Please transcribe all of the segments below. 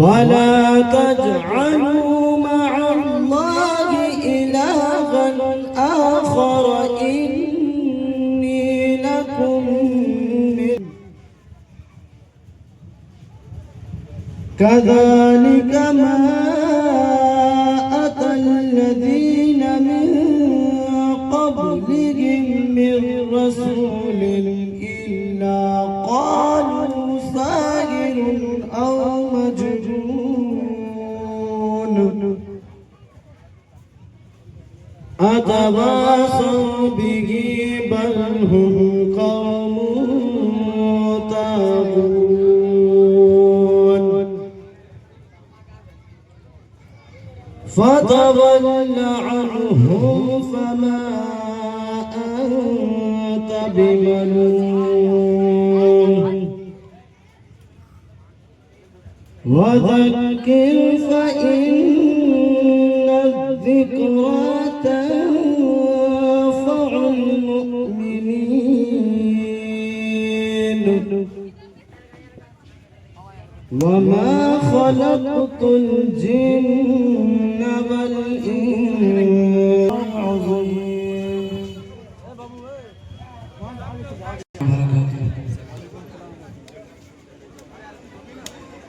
ولا تجعلوا مع الله إلها آخر إني لكم منه كذلك ما أتى الذين من قبلهم من رسول إلا قالوا ساحر أو مجنون أتواصوا به بل هم قوم طاغون فتول عنهم فما أنت بملوم وذكر فإن الذكرى تنفع المؤمنين وما خلقت الجن والإنس عظيم.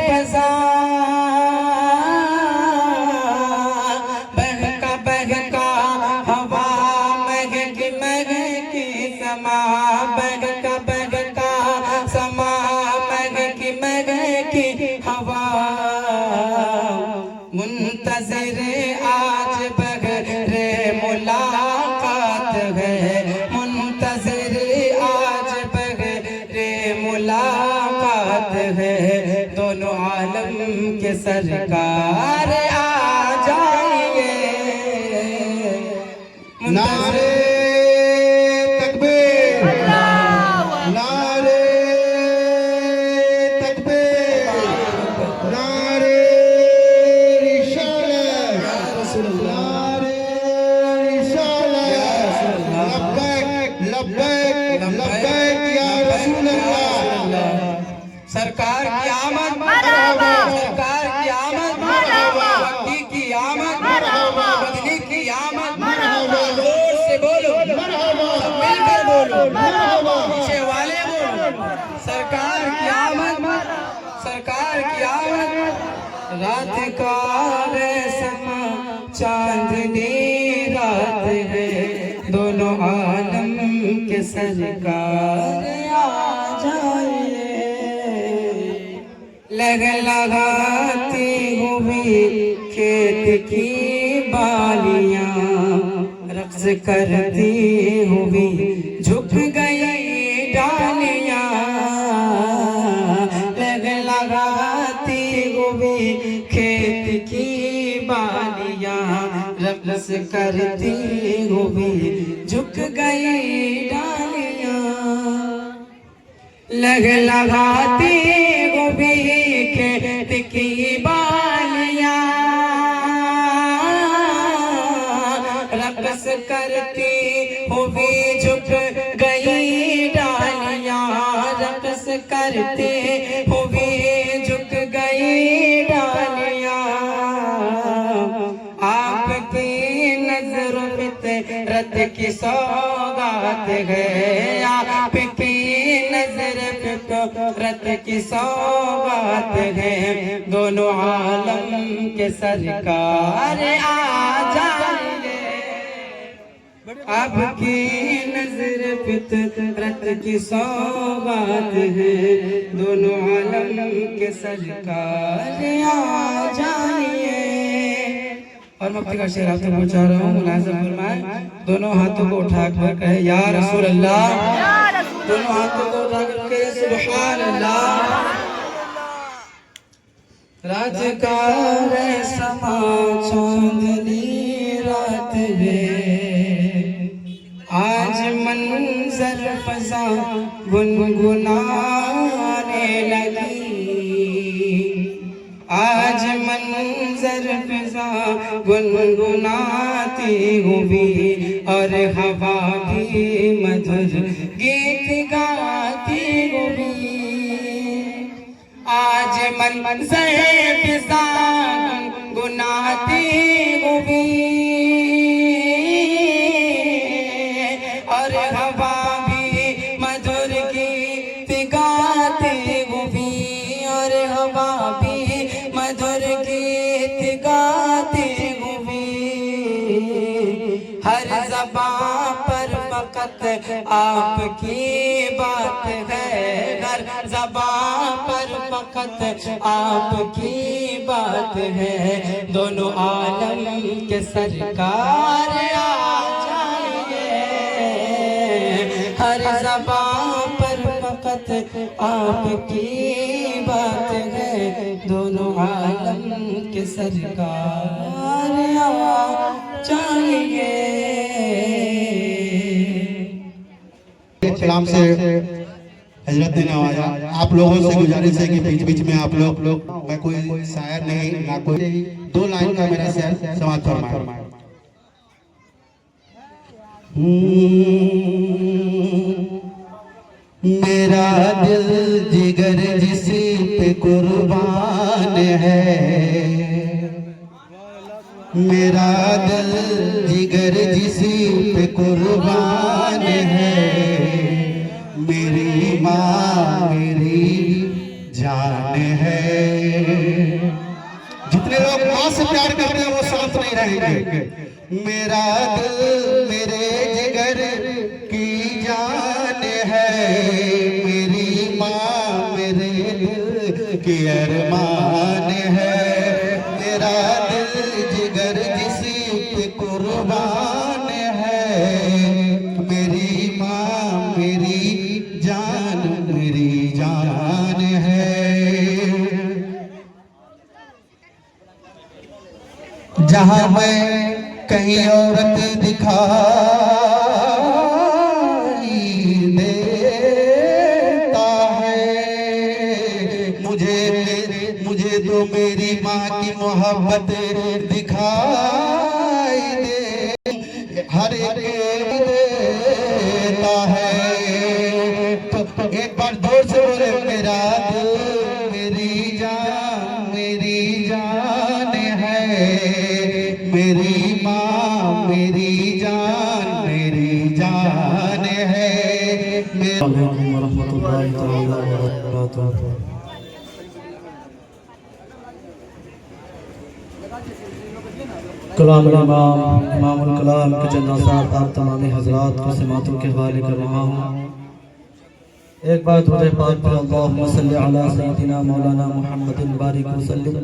فضا بہکا بہکا ہوا مہکی مہکی سما بہکا بہکا سما مہکی مہکی ہوا منتظر آج بغیر ملاقات ہے منتظر آج بغیر ملاقات ہے دونوں عالم کے سرکار آ جائیے نعرے تکبیر نعرے تکبیر نعرے رسالت نعرے رسالت لبیک لبیک لبیک یا رسول اللہ سرکار کی آمد مرحبا سرکار کی آمد مرحبا وقتی کی آمد مرحبا بدلی کی آمد مرحبا زور سے بولو مرحبا مل کر بولو مرحبا پیچھے والے بولو سرکار کی آمد سرکار کی آمد رات کا سما چاندنی رات ہے دونوں عالم کے سرکار آ جائیے لگ لگاتی ہوئی کھیت کی بالیاں رقص کرتی ہوئی جھک گئی ڈالیاں لگ لگاتی ہوئی کھیت کی بالیاں رقص کرتی ہوئی جھک گئی ڈالیاں لگ لگاتی ہوئی کھیت کی بالیاں رقص کرتی ہوئی جھک گئی ڈالیاں رقص کرتی ہوئی جھک گئی ڈالیاں آپ کی نظر فطرت کی سوغات ہے آپ کی نظر فطرت کی سوغات ہے دونوں عالم کے سرکار آ جائیے آپ کی نظر فطرت کی سوغات ہے دونوں عالم کے سرکار آ جائیے اور مفتی کا شعر آپ تک پہنچا رہا ہوں ملاحظہ فرمائیں دونوں ہاتھوں کو اٹھا کر کہے یا رسول اللہ دونوں ہاتھوں کو اٹھا کر کہے سبحان اللہ رات کا سما چاندنی رات ہے آج منظر فضا گنگنانے لگی آج منظر فضا گنگناتی ہوئی اور ہوا بھی مدھر گیت گاتی ہوئی آج منظر فضا گنگناتی ہوئی اور ہوا بھی مدھر گیت گاتی ہوئی اور ہوا بھی مدھر گیت گاتی ہوئی ہر زبان پر فقط آپ کی بات ہے ہر زبان پر فقط آپ کی بات ہے دونوں عالم کے سرکار آ جائیے ہر زبان پر فقط آپ کی بات ہے دونوں عالم کے سرکار آ جائیے کلام سے حضرت نے نوازا آپ لوگوں سے گزارش ہے کہ بیچ بیچ میں آپ لوگ میں کوئی شاعر نہیں نہ کوئی دو لائن کا میرا شعر سماعت فرمائیں میرا دل جگر جسی پہ قربان ہے میرا دل جگر جسی پہ قربان ہے میری ماں میری جان ہے لوگ ماں سے پیار کرتے ہیں وہ ساتھ نہیں رہیں گے. میرا دل میرے جگر کی جان ہے، میری ماں میرے دل کی ارمان ہے. میرا دل جگر جس پہ قربان ہے، میری ماں میری جان ہے. جہاں میں کہیں عورت دکھائی دیتا ہے، مجھے تو میری ماں کی محبت دکھائی دے، ہر ایک دیتا ہے. تو ایک بار زور سے بولے، میرا دل میری جان ہے، میری ماں میری جان ہے. علیکم ورحمۃ اللہ تعالی وبرکاتہ. کلام الامام امام الکلام کے چند آثار آپ تمام حضرات کو سماعتوں کے حوالے کر رہا ہوں. ایک بات درود پاک پر اللہم صلی علی سیدنا مولانا محمد بارک وسلم.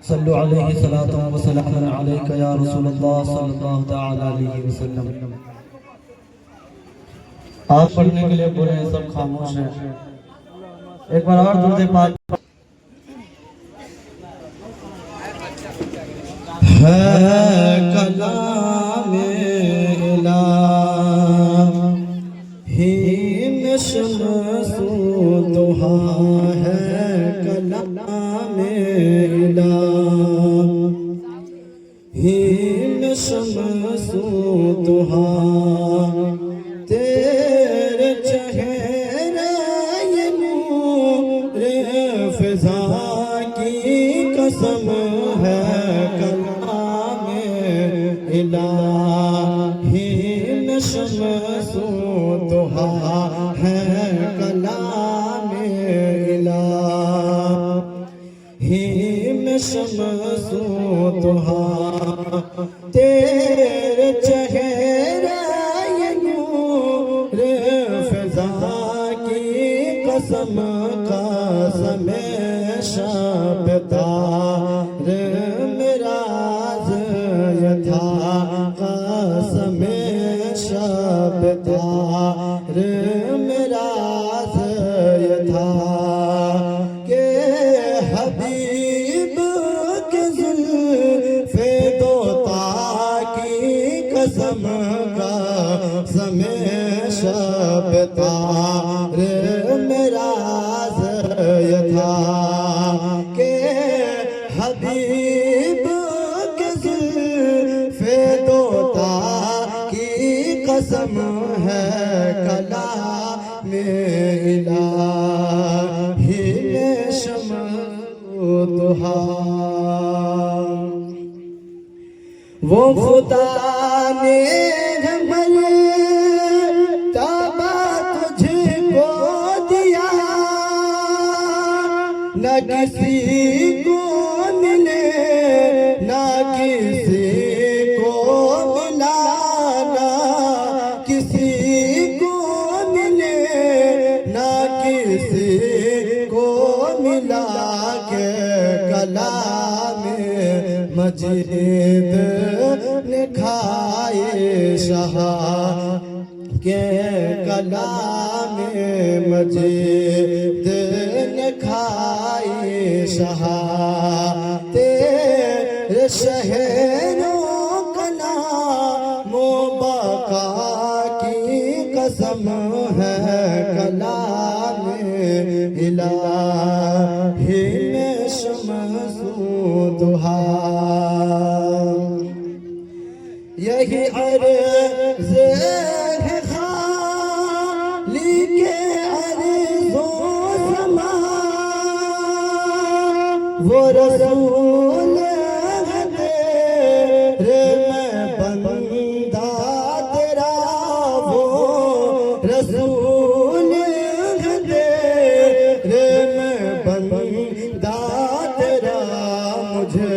صلو علیہ صلاۃ و سلام علیک یا رسول اللہ صلی اللہ تعالی علیہ وسلم. آپ پڑھنے کے لیے بولے ہیں، سب خاموش ہیں. ایک بار اور درود پاک ہے. کلام الہی میں شمس و ضحیٰ ہے. کلام الہی میں شمس و ضحیٰ، تیرے چہرے یہ نور فضا کی قسم ہے. کلام الہی میں شمس و ضحیٰ ہے. کلام الہی میں شمس و ضحیٰ، تیرے چہرے یہ نور فضا کی قسم. قسم شب تار میراج یہ تھا، قسم شب تار میراج یہ تھا کہ حبیب کے زلف دوتا کی قسم. قسم شب تار میراج یہ تھا کہ حبیب کے زلف دوتا کی قسم ہے. کلام الہی میں شمس و ضحیٰ، وہ خدا نے مرتبہ تجھ کو دیا، نہ کسی کو ملے نہ کسی کو ملا، نہ کسی کو ملے نہ کسی کو ملا کے. کلام مجید نے کھائے شہا کہ کلام مجید نے کھائے شہا. تیرے شہروں کا نام و بقا کی قسم ہے. کلام الہی میں شمس و ضحیٰ، یہی عرض ہے خالی کے عرض و سما، وہ رسول ہے تیرے میں بندہ تیرا، وہ رسول ہے تیرے میں بندہ تیرا. مجھے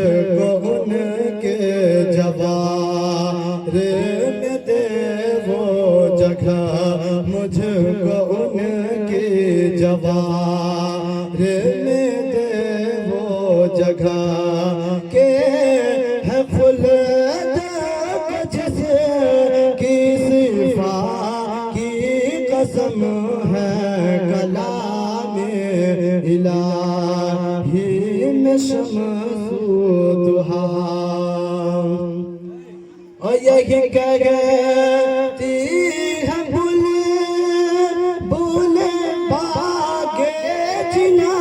کے ہے خلد جس کی صفات کی قسم ہے کلام الہی میں شمس و ضحا اور یہی کہتی ہے بول باغ جنا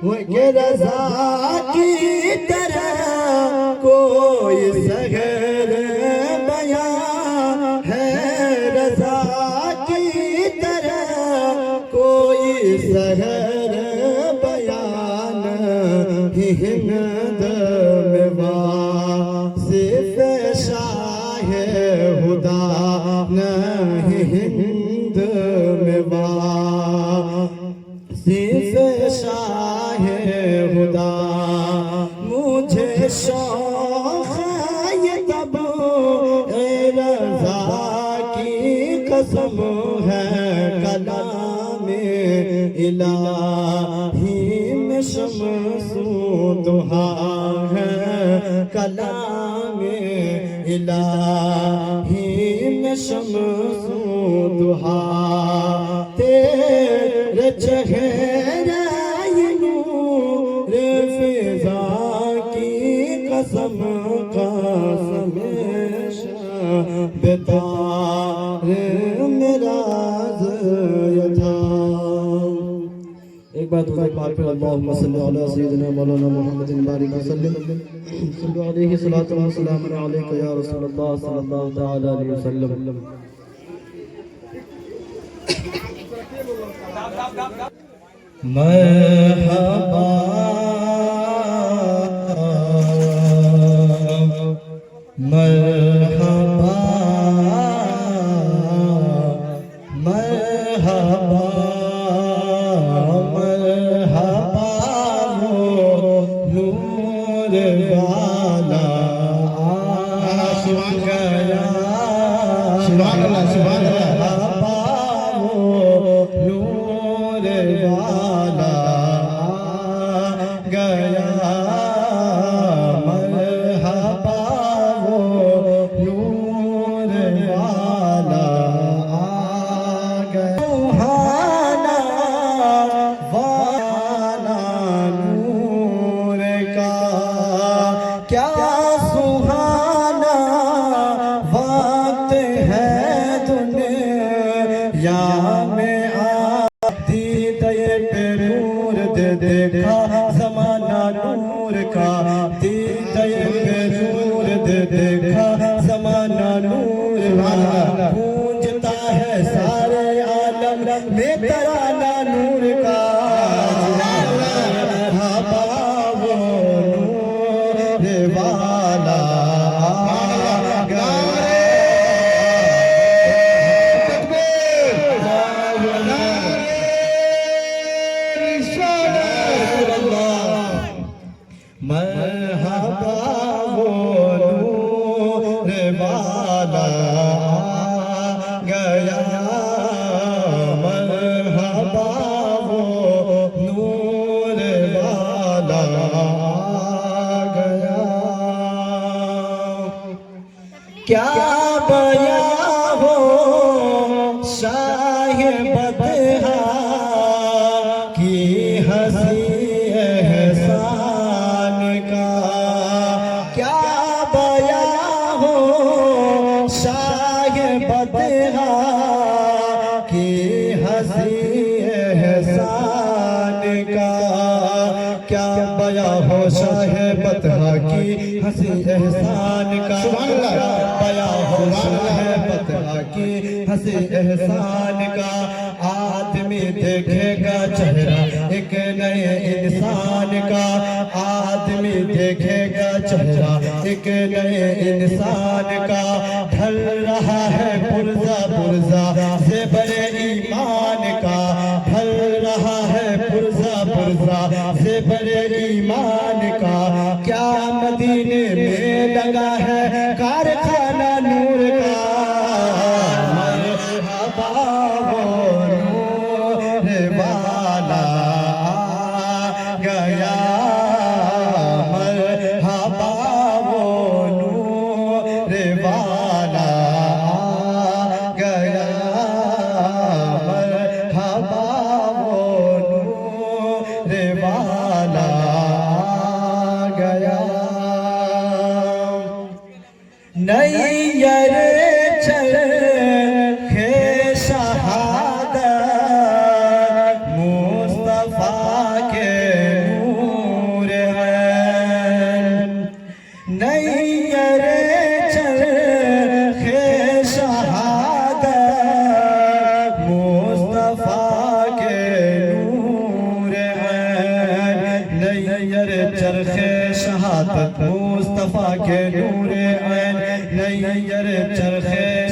وہ کہ رضا کی طرح کوئی سحر بیان ہے رضا کی طرح کوئی سحر بیان ہند میں واصف شاہ خدا نہیں ہند میں واصف شاہ خدا مجھے شوق ہے یہ تب اے رضا کی قسم ہے کلام الہی میں شمس و ضحا ہے کلام الہی میں شمس و ضحا تیرے چہرے یہ نور فضا کی قسم قسم بیدار میرا یہ تھا ایک بات حضور پاک پر اللہم صلی علی سیدنا مولانا محمد بارک وسلم صلی علیہ الصلوۃ والسلام علیک یا رسول اللہ صلی اللہ تعالی علیہ وسلم مرحبا مرحبا مرحبا مرحبا نور والا سبحان گیا سبحان اللہ سبحان اللہ نور والا گیا مرحبا نور والا گیا سبحانا والا نور کا کیا سبحانا وقت ہے دنیا میں دیدے پہ نور دے دیکھا زمانہ نور کا دیدے پہ نور دے دیکھا زمانہ نور والا گونجتا ہے سارے عالم میں ترانہ نور کا مرحبا وہ نور والا مرحبا وہ نور والا گیا مرحبا وہ نور والا گیا کیا بیان ہو شاہ بدہا کی ہنسی احسان کا کیا بیان ہو شاہ بدہا کی ہنسی احسان کا کیا بیان ہو شاہ بدہا کی ہنسی احسان کا بیان ہو شاہ بدہا کی ہنسی احسان کا آدمی دیکھے گا چہرہ ایک نئے انسان کا آدمی دیکھے گا چہرہ ایک نئے انسان کا ڈھل رہا ہے پرزا پرزا زیور ایمان کا ڈھل رہا ہے پرزا پرزا زیور ایمان کا کیا مدینے میں لگا ہے کارخانہ نور کا مرحبا وہ نور والا گیا نیر چرخ شہادت مصطفیٰ کے نور ہے، نیر چرخ شہادت مصطفیٰ کے نور ہے، نیر چرخ شہادت مصطفیٰ کے نور عین، نیر چرخ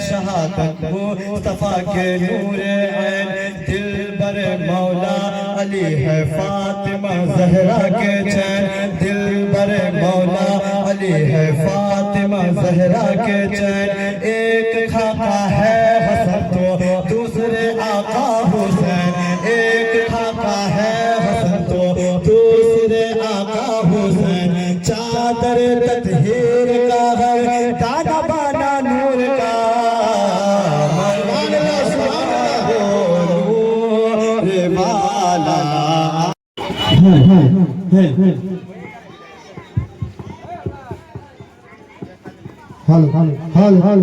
شہادت مصطفیٰ کے نور عین، دل بر مولا علی ہے فاطمہ زہرا کے چین، دل بر مولا علی ہے فاطمہ زہرا کے چین، ایک خاکہ ہے حسن تو دوسرے آقا حسین، ایک خاکہ ہے حسن تو دوسرے آقا حسین، چادر تطہیر کا ہے دانا بانا نور کا، مولانا سبحان نور والا حال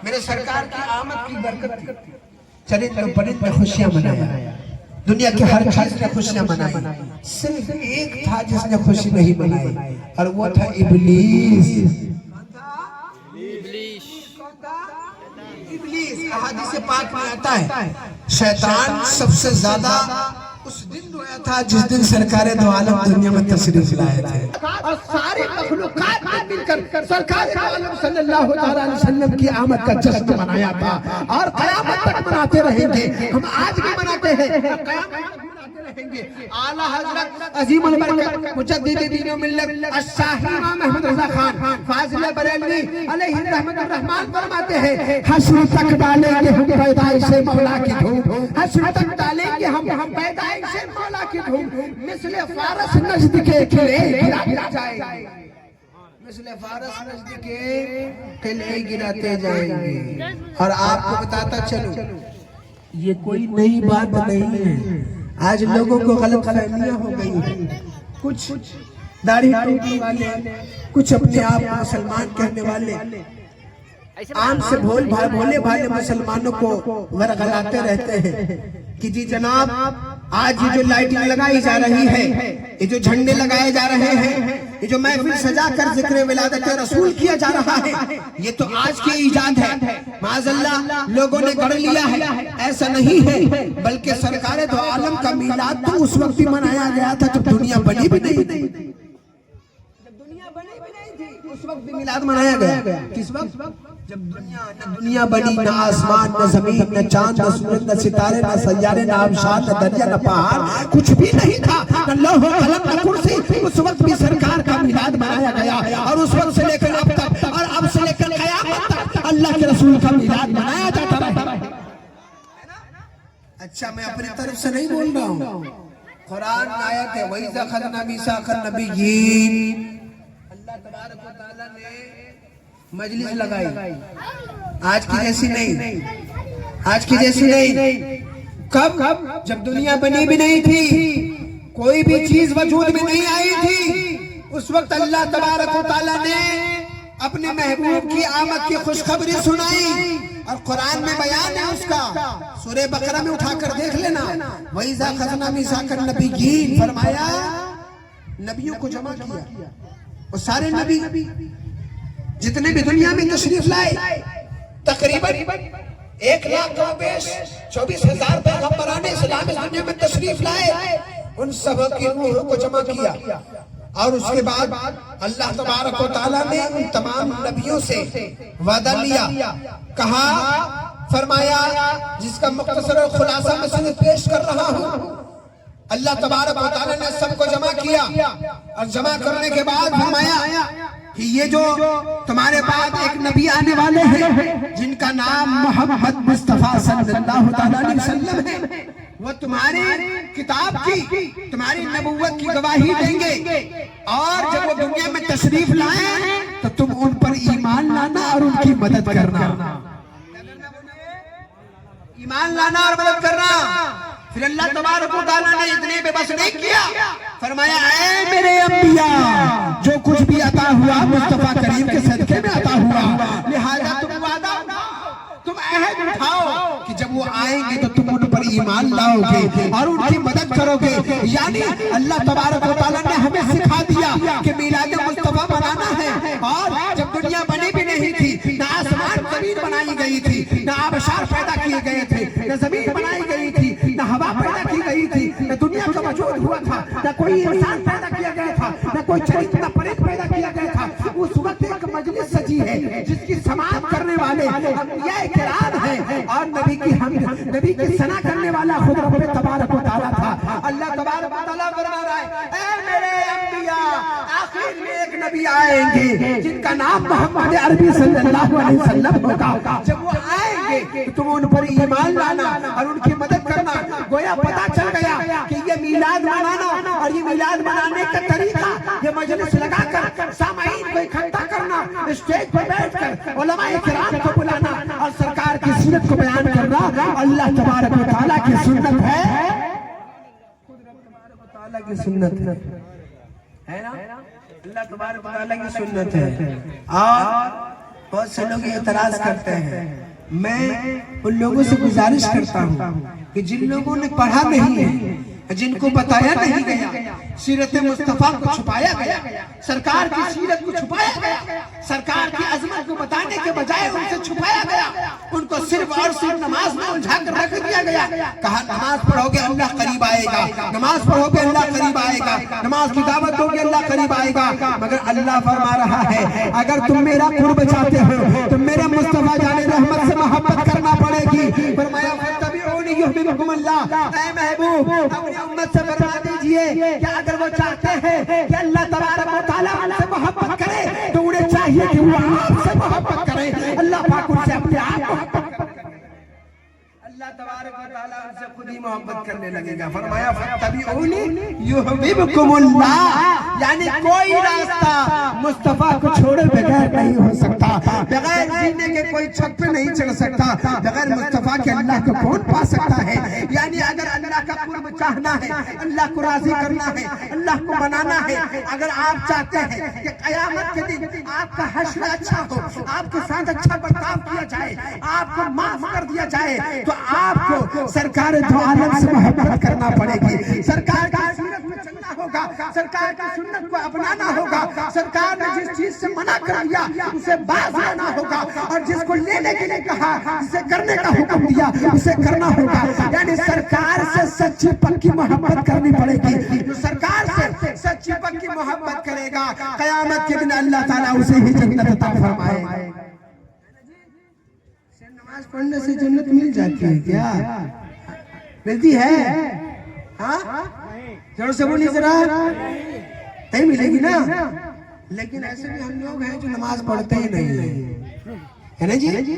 میرے سرکار کی آمد کی برکت تھی، چلے تو پرند میں خوشیاں منایا، دنیا کے ہر چیز نے خوشیاں منائی، صرف ایک تھا جس نے خوشی نہیں منائی، اور وہ تھا ابلیس۔ ابلیس احادیث پاک میں آتا ہے شیطان سب سے زیادہ اس دن رویا تھا جس دن سرکار دو عالم دنیا میں تشریف لائے تھے، اور ساری مخلوقات نے مل کر سرکار دو عالم صلی اللہ علیہ وسلم کی آمد کا جشن منایا تھا، اور قیامت تک مناتے رہیں گے، ہم آج بھی مناتے ہیں، قیامت تک مناتے رہیں گے۔ اعلیٰ حضرت عظیم البرکت مجدد دین و ملت الشاہی امام احمد رضا خان فاضل بریلوی علیہ رحمت الرحمن فرماتے ہیں، حشر تک ڈالیں گے ہم پیدائش مولا کی دھوم، حشر تک ڈالیں گے ہم پیدائش مولا کی دھوم، مثل فارس نجد کے قلعے گراتے جائیں گے، مثل فارس نجد کے قلعے گراتے جائیں گے۔ اور آپ کو بتاتا چلو یہ کوئی نئی بات نہیں ہے، آج لوگوں کو غلط فہمیاں ہو گئی ہیں، کچھ داڑھی ٹوپی والے، کچھ اپنے آپ مسلمان کہنے والے عام سے بھولے بھالے مسلمانوں کو ورغلاتے رہتے ہیں کہ جی جناب آج یہ جو لائٹنگ لگائی جا رہی ہے، یہ جو جھنڈے لگائے جا رہے ہیں، یہ جو محفل سجا کر ذکر ولادت رسول کیا جا رہا ہے، یہ تو آج کی ایجاد ہے، معاذ اللہ لوگوں نے گڑھ لیا ہے، ایسا نہیں ہے، بلکہ سرکار دو عالم کا میلاد تو اس وقت ہی منایا گیا تھا جب دنیا بنی بھی نہیں تھی، اس وقت بھی میلاد منایا گیا۔ کس وقت؟ جب دنیا بنی، نہ آسمان نہ زمین نہ چاند نہ سورج نہ ستارے نہ سیارے نہ آبشار نہ دریا نہ پہاڑ، کچھ بھی نہیں تھا، نہ لوح و قلم نہ کرسی، اس وقت بھی سرکار کا میلاد منایا گیا، اور اس وقت سے لے کر اب تک، اور اب سے لے کر قیامت تک اللہ کے رسول کا میلاد منایا جاتا رہا۔ اچھا میں اپنی طرف سے نہیں بول رہا ہوں، قرآن آیت ہے وَإِذَا أَخَذْنَا مِيثَاقَ النَّبِيِّينَ، اللہ تبارک و تعالیٰ نے مجلس لگائی، آج کی جیسی نہیں، آج کی جیسی نہیں۔ کب؟ جب دنیا بنی بھی نہیں تھی، کوئی بھی چیز وجود میں نہیں آئی تھی، اس وقت اللہ تبارک و تعالیٰ نے اپنے محبوب کی آمد کی خوشخبری سنائی، اور قرآن میں بیان ہے اس کا، سورہ بقرہ میں اٹھا کر دیکھ لینا، وَإِذَا أَخَذْنَا مِيثَاقَ النَّبِيِّينَ، فرمایا نبیوں کو جمع کیا، اور سارے نبی جتنے بھی دنیا میں تشریف لائے، تقریباً 1,24,000 پیغمبران اسلام اس دنیا میں تشریف لائے، ان سب کی روحوں کو جمع کیا، اور اس کے بعد اللہ تبارک و تعالیٰ نے ان تمام نبیوں سے وعدہ لیا، کہا فرمایا، جس کا مختصر اور خلاصہ میں صرف پیش کر رہا ہوں، اللہ تبارک و تعالیٰ نے سب کو جمع کیا، اور جمع کرنے کے بعد فرمایا کہ یہ جو تمہارے بعد ایک نبی آنے والے ہیں جن کا نام محمد مصطفیٰ صلی اللہ علیہ وسلم ہے، وہ تمہاری کتاب کی تمہاری نبوت کی گواہی دیں گے اور جب وہ دنیا میں تشریف لائیں تو تم ان پر ایمان لانا اور ان کی مدد کرنا ایمان لانا اور مدد کرنا پھر اللہ تبارک و تعالیٰ نے اتنے بے بس نہیں کیا فرمایا اے میرے انبیاء جو کچھ بھی عطا ہوا مصطفیٰ کریم کے صدقے میں عطا ہوا لہذا تم وعدہ تم عہد اٹھاؤ کہ جب وہ آئیں گے تو تم ان پر ایمان لاؤ گے اور ان کی مدد کرو گے یعنی اللہ تبارک و تعالیٰ نے ہمیں سکھا دیا کہ میلاد مصطفیٰ منانا ہے اور جب دنیا بنی بھی نہیں تھی نہ آسمان زمین بنائی گئی تھی نہ آبشار پیدا کیے گئے تھے نہ زمین بنائی گئی تھی نہ ہوا پیدا کی گئی تھی نہ دنیا کا وجود ہوا تھا نہ کوئی انسان پیدا کیا گیا تھا نہ کوئی چرند نہ پرند پیدا کیا گیا تھا اس وقت ایک مجلس سجی ہے جس کی سماعت کرنے والے انبیاء کرام ہیں اور نبی کی ثنا کرنے والا خود رب تبارک و تعالیٰ تھا اللہ تبارک و تعالیٰ فرما رہا ہے اے میرے انبیاء آخر میں ایک نبی آئیں گے جن کا نام محمد عربی صلی اللہ علیہ وسلم ہوگا جب وہ آئیں گے تو تم ان پر ایمان لانا اور ان کی مدد کرنا گویا پتا چل گیا کہ یہ میلاد منانا اور یہ میلاد منانے کا طریقہ یہ مجلس لگا کر سامعین کو اکٹھا کرنا اسٹیج پر بیٹھ کر علماء کرام کو بلانا اور سرکار کی سیرت کو بیان کرنا اللہ تبارک و تعالیٰ کی سنت ہے تعالیٰ کی سنت ہے نا اللہ تبارک و تعالیٰ کی سنت ہے اور بہت سے لوگ اعتراض کرتے ہیں میں ان لوگوں سے گزارش کرتا ہوں کہ جن لوگوں نے پڑھا نہیں ہے جن کو بتایا نہیں گیا سیرت مصطفیٰ کو چھپایا گیا سرکار کی سیرت کو چھپایا گیا سرکار کی عظمت کو بتانے کے بجائے ان سے چھپایا گیا ان کو صرف اور صرف نماز میں الجھا کر رکھ دیا گیا کہا نماز پڑھو گے اللہ قریب آئے گا نماز پڑھو گے اللہ قریب آئے گا نماز کی دعوت دو گے اللہ قریب آئے گا مگر اللہ فرما رہا ہے اگر تم میرا قرب چاہتے ہو تو میرے مصطفیٰ جان رحمت سے محبت کرنا پڑے گی فرمایا فاتبعونی یحببکم اللہ اے محبوب اپنی امت سے فرما دیجئے کہ اگر وہ چاہتے ہیں کہ اللہ تبارک و تعالیٰ سے محبت کرے تو انہیں چاہیے کہ وہ آپ سے محبت کریں اللہ پاک ان سے اپنے آپ محبت کریں اللہ تبارک و تعالیٰ ان سے خود ہی محبت کرنے لگے گا فرمایا فاتبعونی یحببکم اللہ یعنی کوئی راستہ مصطفیٰ کو چھوڑے بغیر نہیں ہو سکتا بغیر جینے کے کوئی چھت پہ نہیں چڑھ سکتا بغیر مصطفیٰ کے اللہ کو کون پا سکتا ہے یعنی اگر اللہ کا قرب چاہنا ہے اللہ کو راضی کرنا ہے اللہ کو منانا ہے اگر آپ چاہتے ہیں کہ قیامت کے دن آپ کا حشر اچھا ہو آپ کے ساتھ اچھا برتاؤ کیا جائے آپ کو معاف کر دیا جائے تو آپ کو سرکار دو عالم سے محبت کرنا پڑے گی سرکار کی سیرت میں چلنا ہوگا سرکار کی سنت کو اپنانا ہوگا سرکار نے جس چیز سے منع کر دیا اسے باز لینا ہوگا اور جس کو لینے کے لیے کہا اسے کرنے کا حکم دیا اسے کرنا ہوگا یعنی سرکار سے سچی پکی محبت کرنی پڑے گی جو سرکار سے سچی پکی محبت کرے گا قیامت کے دن اللہ تعالیٰ اسے ہی جنت عطا فرمائے نماز پڑھنے سے جنت مل جاتی ہے کیا ملتی ہے ہاں ضرور سے بولی ذرا نہیں ملے گی نا لیکن ایسے بھی ہم لوگ ہیں جو نماز پڑھتے ہی نہیں ہے نا جی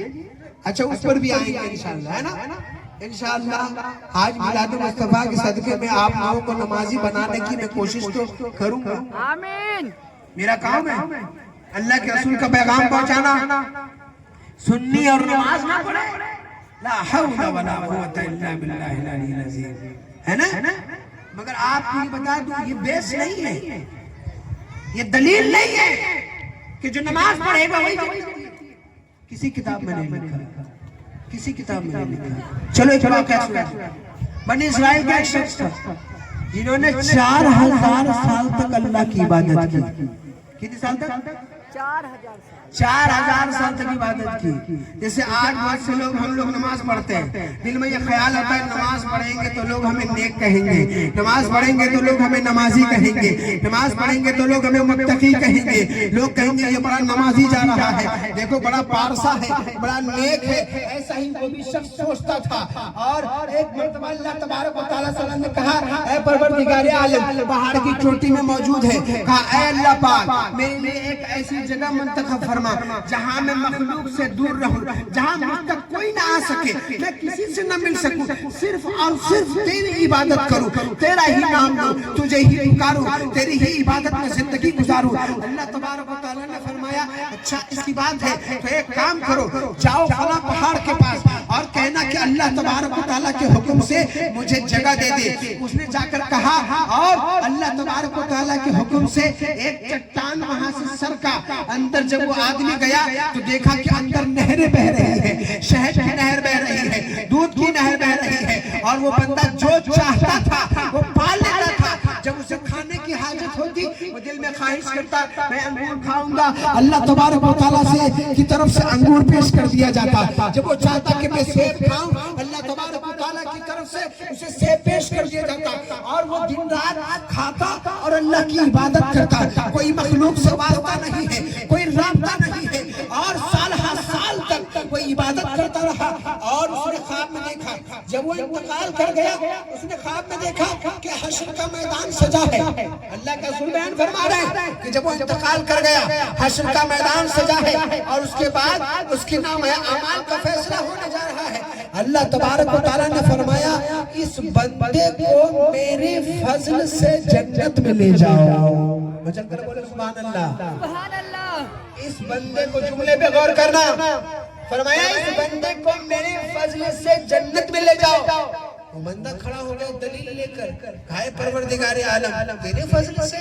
اچھا اس پر بھی آئیں گے انشاءاللہ ہے نا انشاءاللہ آج میلاد مصطفیٰ کے صدقے میں آپ لوگوں کو نمازی بنانے کی میں کوشش تو کروں گا آمین میرا کام ہے اللہ کے رسول کا پیغام پہنچانا سنی اور نماز نہ پڑھے لا حول ولا قوت الا باللہ العلی العظیم ہے نا مگر آپ کو یہ بتا دوں یہ بیس نہیں ہے یہ دلیل نہیں ہے کہ جو نماز پڑھے گا وہی کسی کتاب میں نہیں لکھا کسی کتاب میں نہیں لکھا چلو ایک واقعہ سنیں بنی اسرائیل کا ایک شخص تھا جنہوں نے 4000 سال تک اللہ کی عبادت کی کتنے سال تک 4000 سال تک عبادت کی جیسے آج بہت سے لوگ ہم لوگ نماز پڑھتے ہیں دل میں یہ خیال آتا ہے نماز پڑھیں گے تو لوگ ہمیں نیک کہیں گے نماز پڑھیں گے تو لوگ ہمیں نمازی کہیں گے نماز پڑھیں گے تو لوگ ہمیں متقی کہیں گے لوگ کہیں گے یہ بڑا نمازی جا رہا ہے دیکھو بڑا پارسا ہے بڑا نیک ہے ایسا ہی وہ بھی شخص سوچتا تھا اور ایک مرتبہ اللہ تبارک و تعالیٰ صلی اللہ علیہ وسلم نے کہا اے پروردگار عالم پہاڑ کی چوٹی میں موجود ہے کہا اے اللہ پاک میرے لیے ایک ایسی ایسی جگہ منتخب فرما جہاں میں مخلوق سے دور رہوں، جہاں مجھ تک کوئی نہ آ سکے، میں کسی سے نہ مل سکوں، صرف اور صرف تیری عبادت کروں، تیرا ہی نام لوں، تجھے ہی پکاروں، تیری ہی عبادت میں زندگی گزاروں۔ اللہ تبارک و تعالیٰ نے فرمایا اچھا اس کی بات ہے تو ایک کام کرو، جاؤ فلاں پہاڑ کے پاس اور کہنا کہ اللہ تبارک و تعالیٰ کے حکم سے مجھے جگہ دے دے۔ اس نے جا کر کہا اور اللہ تبارک و تعالیٰ کے حکم سے ایک چٹان وہاں سے سرکا۔ اندر جب وہ آدمی گیا تو دیکھا کہ اندر نہریں بہ رہی ہے، شہد کی نہر بہ رہی ہے، دودھ کی نہر بہ رہی ہے، اور وہ بندہ جو چاہتا تھا وہ پا لیتا تھا۔ جب اسے کھانے کی حاجت ہوتی وہ دل میں خواہش کرتا میں انگور کھاؤں گا، اللہ تبارک و تعالیٰ سے کی طرف سے انگور پیش کر دیا جاتا۔ جب وہ چاہتا کہ میں سیب کھاؤں، اللہ تبارک و تعالیٰ کی طرف سے اسے سیب پیش کر دیا جاتا، اور وہ دن رات کھاتا اور اللہ کی عبادت کرتا۔ کوئی مخلوق سے واسطہ نہیں ہے، کوئی رابطہ نہیں ہے، اور سال ہر سال تک وہ عبادت کرتا رہا۔ اور اس نے خواب میں دیکھا جب وہ انتقال کر گیا، اس نے خواب میں دیکھا کہ حشر کا میدان سجا ہے۔ اللہ کا رسول بیان فرما رہے ہیں کہ جب وہ انتقال کر گیا حشر کا میدان سجا ہے، اور اس کے بعد اس کے نام ہے اعمال کا فیصلہ ہونے جا رہا ہے۔ اللہ تبارک و تعالیٰ نے فرمایا اس بندے کو میرے فضل سے جنت میں لے جاؤ۔ مچل کر بولے سبحان اللہ۔ سبحان اللہ۔ اس بندے کو جملے پہ غور کرنا، فرمایا اس بندے کو میرے فضل سے جنت میں لے جاؤ۔ وہ بندہ کھڑا ہو گیا دلیل لے کر، کہا ہے پروردگار عالم تیرے فضل سے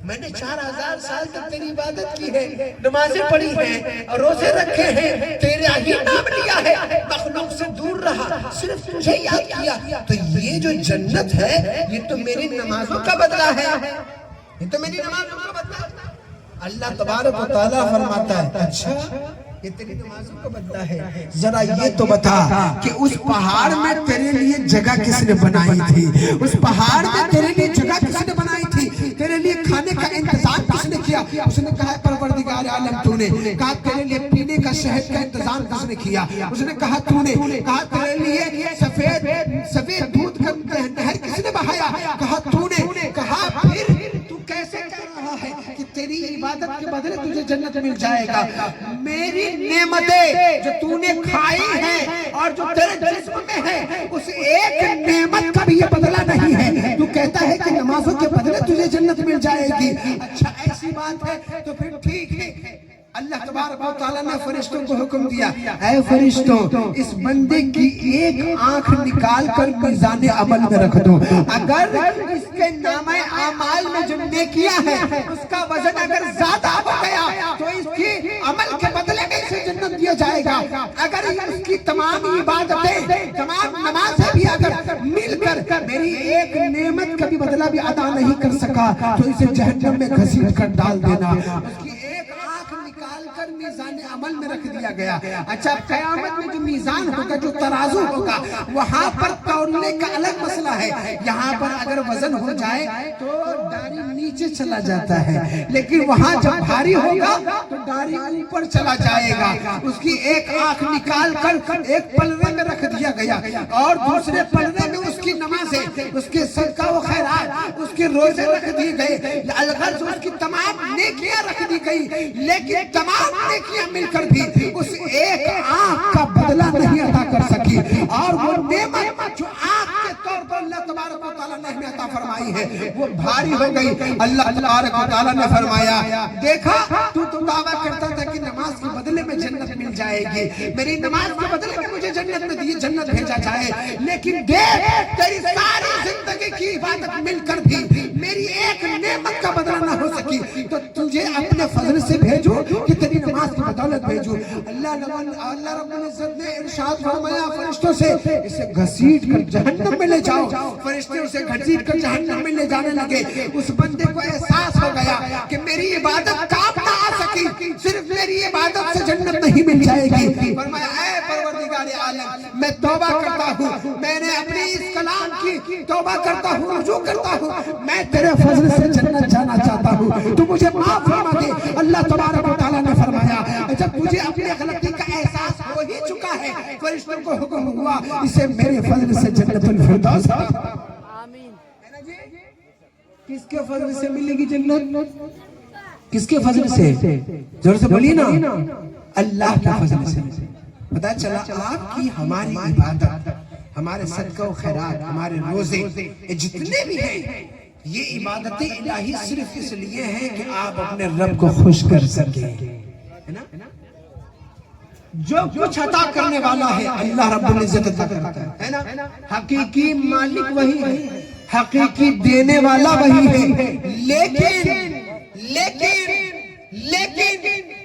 میں نے 4000 سال تک تیری عبادت کی ہے، نمازیں پڑھی ہیں اور روزے رکھے ہیں، تیرا ہی نام لیا ہے، مخلوق سے دور رہا، صرف تجھے یاد کیا، تو یہ جو جنت ہے یہ تو میری نمازوں کا بدلہ ہے، یہ تو میری نمازوں کا بدلہ ہے۔ اللہ تبارک و تعالیٰ فرماتا ہے اچھا یہ تیری نمازوں کا بدلہ ہے، ذرا یہ تو بتا کہ اس پہاڑ میں تیرے لیے جگہ کس نے بنائی تھی، اس پہاڑ میں تیرے لیے جگہ کس نے بنائی تھی، تیرے لیے کھانے کا انتظام کس نے کیا؟ اس نے کہا پروردگار عالم تو نے، کہا تیرے لیے پینے کا شہد کا انتظام کس نے کیا؟ اس نے کہا تو نے، کہا تیرے لیے سفید دودھ کا نہر کس نے بہایا؟ کہا تو نے، کہا پھر تو کیسے کہہ رہا ہے کہ تیری عبادت کے بدلے تجھے جنت مل جائے گا؟ میری نعمتیں جو تو نے کھائی ہیں اور جو تیرے جسم میں ہے اس ایک نعمت کا بھی یہ بدلہ نہیں ہے، تو کہتا ہے کہ نمازوں کے بدلے تجھے جنت مل جائے گی۔ اچھا ایسی بات ہے تو پھر ٹھیک ہے۔ اللہ تبارک و تعالیٰ نے فرشتوں کو حکم دیا اے فرشتوں اس بندے کی ایک آنکھ نکال کر میزان عمل میں رکھ دو، اگر اس کے نامہ اعمال میں جو نیکیاں ہے اس کا وزن اگر زیادہ ہو گیا تو اس کی عمل کے بدلے میں اسے جنت دیا جائے گا، اگر اس کی تمام عبادتیں تمام نمازیں بھی اگر مل کر میری ایک نعمت کا بھی بدلہ بھی ادا نہیں کر سکا تو اسے جہنم میں گھسیٹ کر ڈال دینا۔ اس کی ایک آنکھ نکال کر میزان عمل میں رکھ دیا گیا۔ اچھا قیامت میں جو میزان ہوگا جو ترازو ہوگا وہاں پر تولنے کا الگ مسئلہ ہے، یہاں پر اگر وزن ہو جائے تو ڈاری نیچے چلا جاتا ہے، لیکن وہاں جب بھاری ہوگا تو ڈاری اوپر چلا جائے گا۔ اس کی ایک آنکھ نکال کر ایک پلڑے میں رکھ دیا گیا اور دوسرے پلڑے میں اس کی نمازیں، اس کے صدقہ و خیرات، اس کے روزے رکھ دیے گئے، الغرض اس کی تمام نیکیاں رکھ دی گئی، لیکن تمام نیکیاں مل کر بھی اس ایک آنکھ کا بدلہ نہیں عطا کر سکی، اور وہ نعمت جو آنکھ کے طور پر اللہ تبارک و تعالیٰ نے ہمیں عطا فرمائی ہے وہ بھاری ہو گئی۔ اللہ تبارک و تعالیٰ نے فرمایا دیکھا تو دعویٰ کرتا تھا کہ نماز کے بدلے میں جنت مل جائے گی، میری نماز کے بدلے میں مجھے جنت میں دی جنت بھیجا جائے، لیکن دیکھ تیری ساری زندگی کی عبادت مل کر بھی میری ایک نعمت کا بدلہ نہ ہو سکی، تو تجھے اپنے فضل سے بھیجو کہ تیری نماز کی بدولت بھیجو۔ اللہ رب العزت نے ارشاد فرمایا فرشتوں سے اسے گھسیٹ کر جہنم میں لے جاؤ، فرشتے اسے گھسیٹ کر جہنم میں لے جانے لگے۔ اس بندے کو احساس ہو گیا کہ میری عبادت کام نہ آ سکی، صرف میری عبادت سے جنت نہیں مل جائے گی۔ فرمایا اے پروردگار عالم میں توبہ کرتا ہوں، میں نے اپنی اس کلام کی توبہ کرتا ہوں، رجوع کرتا ہوں، میں تیرے فضل سے جنت جانا چاہتا ہوں، تو مجھے معاف فرما دے۔ اللہ تبارک و تعالیٰ نے فرمایا جب تجھے اپنی غلطی کا احساس ہو ہی چکا ہے فرشتوں کو حکم ہوا اسے میرے فضل سے جنت الفردوس آمین۔ کس کے فضل سے ملے گی جنت؟ کس کے فضل سے؟ زور سے بولیے نا، اللہ کے فضل سے۔ پتہ چلا آپ کی ہماری عبادت، ہمارے صدقہ و خیرات، ہمارے روزے، یہ جتنے بھی ہیں، یہ عبادتیں الہی صرف اس لیے ہیں کہ آپ اپنے رب کو خوش کر سکیں۔ جو کچھ عطا کرنے والا ہے اللہ رب العزت عطا کرتا ہے نا، حقیقی مالک وہی ہے، حقیقی دینے والا وہی ہے، لیکن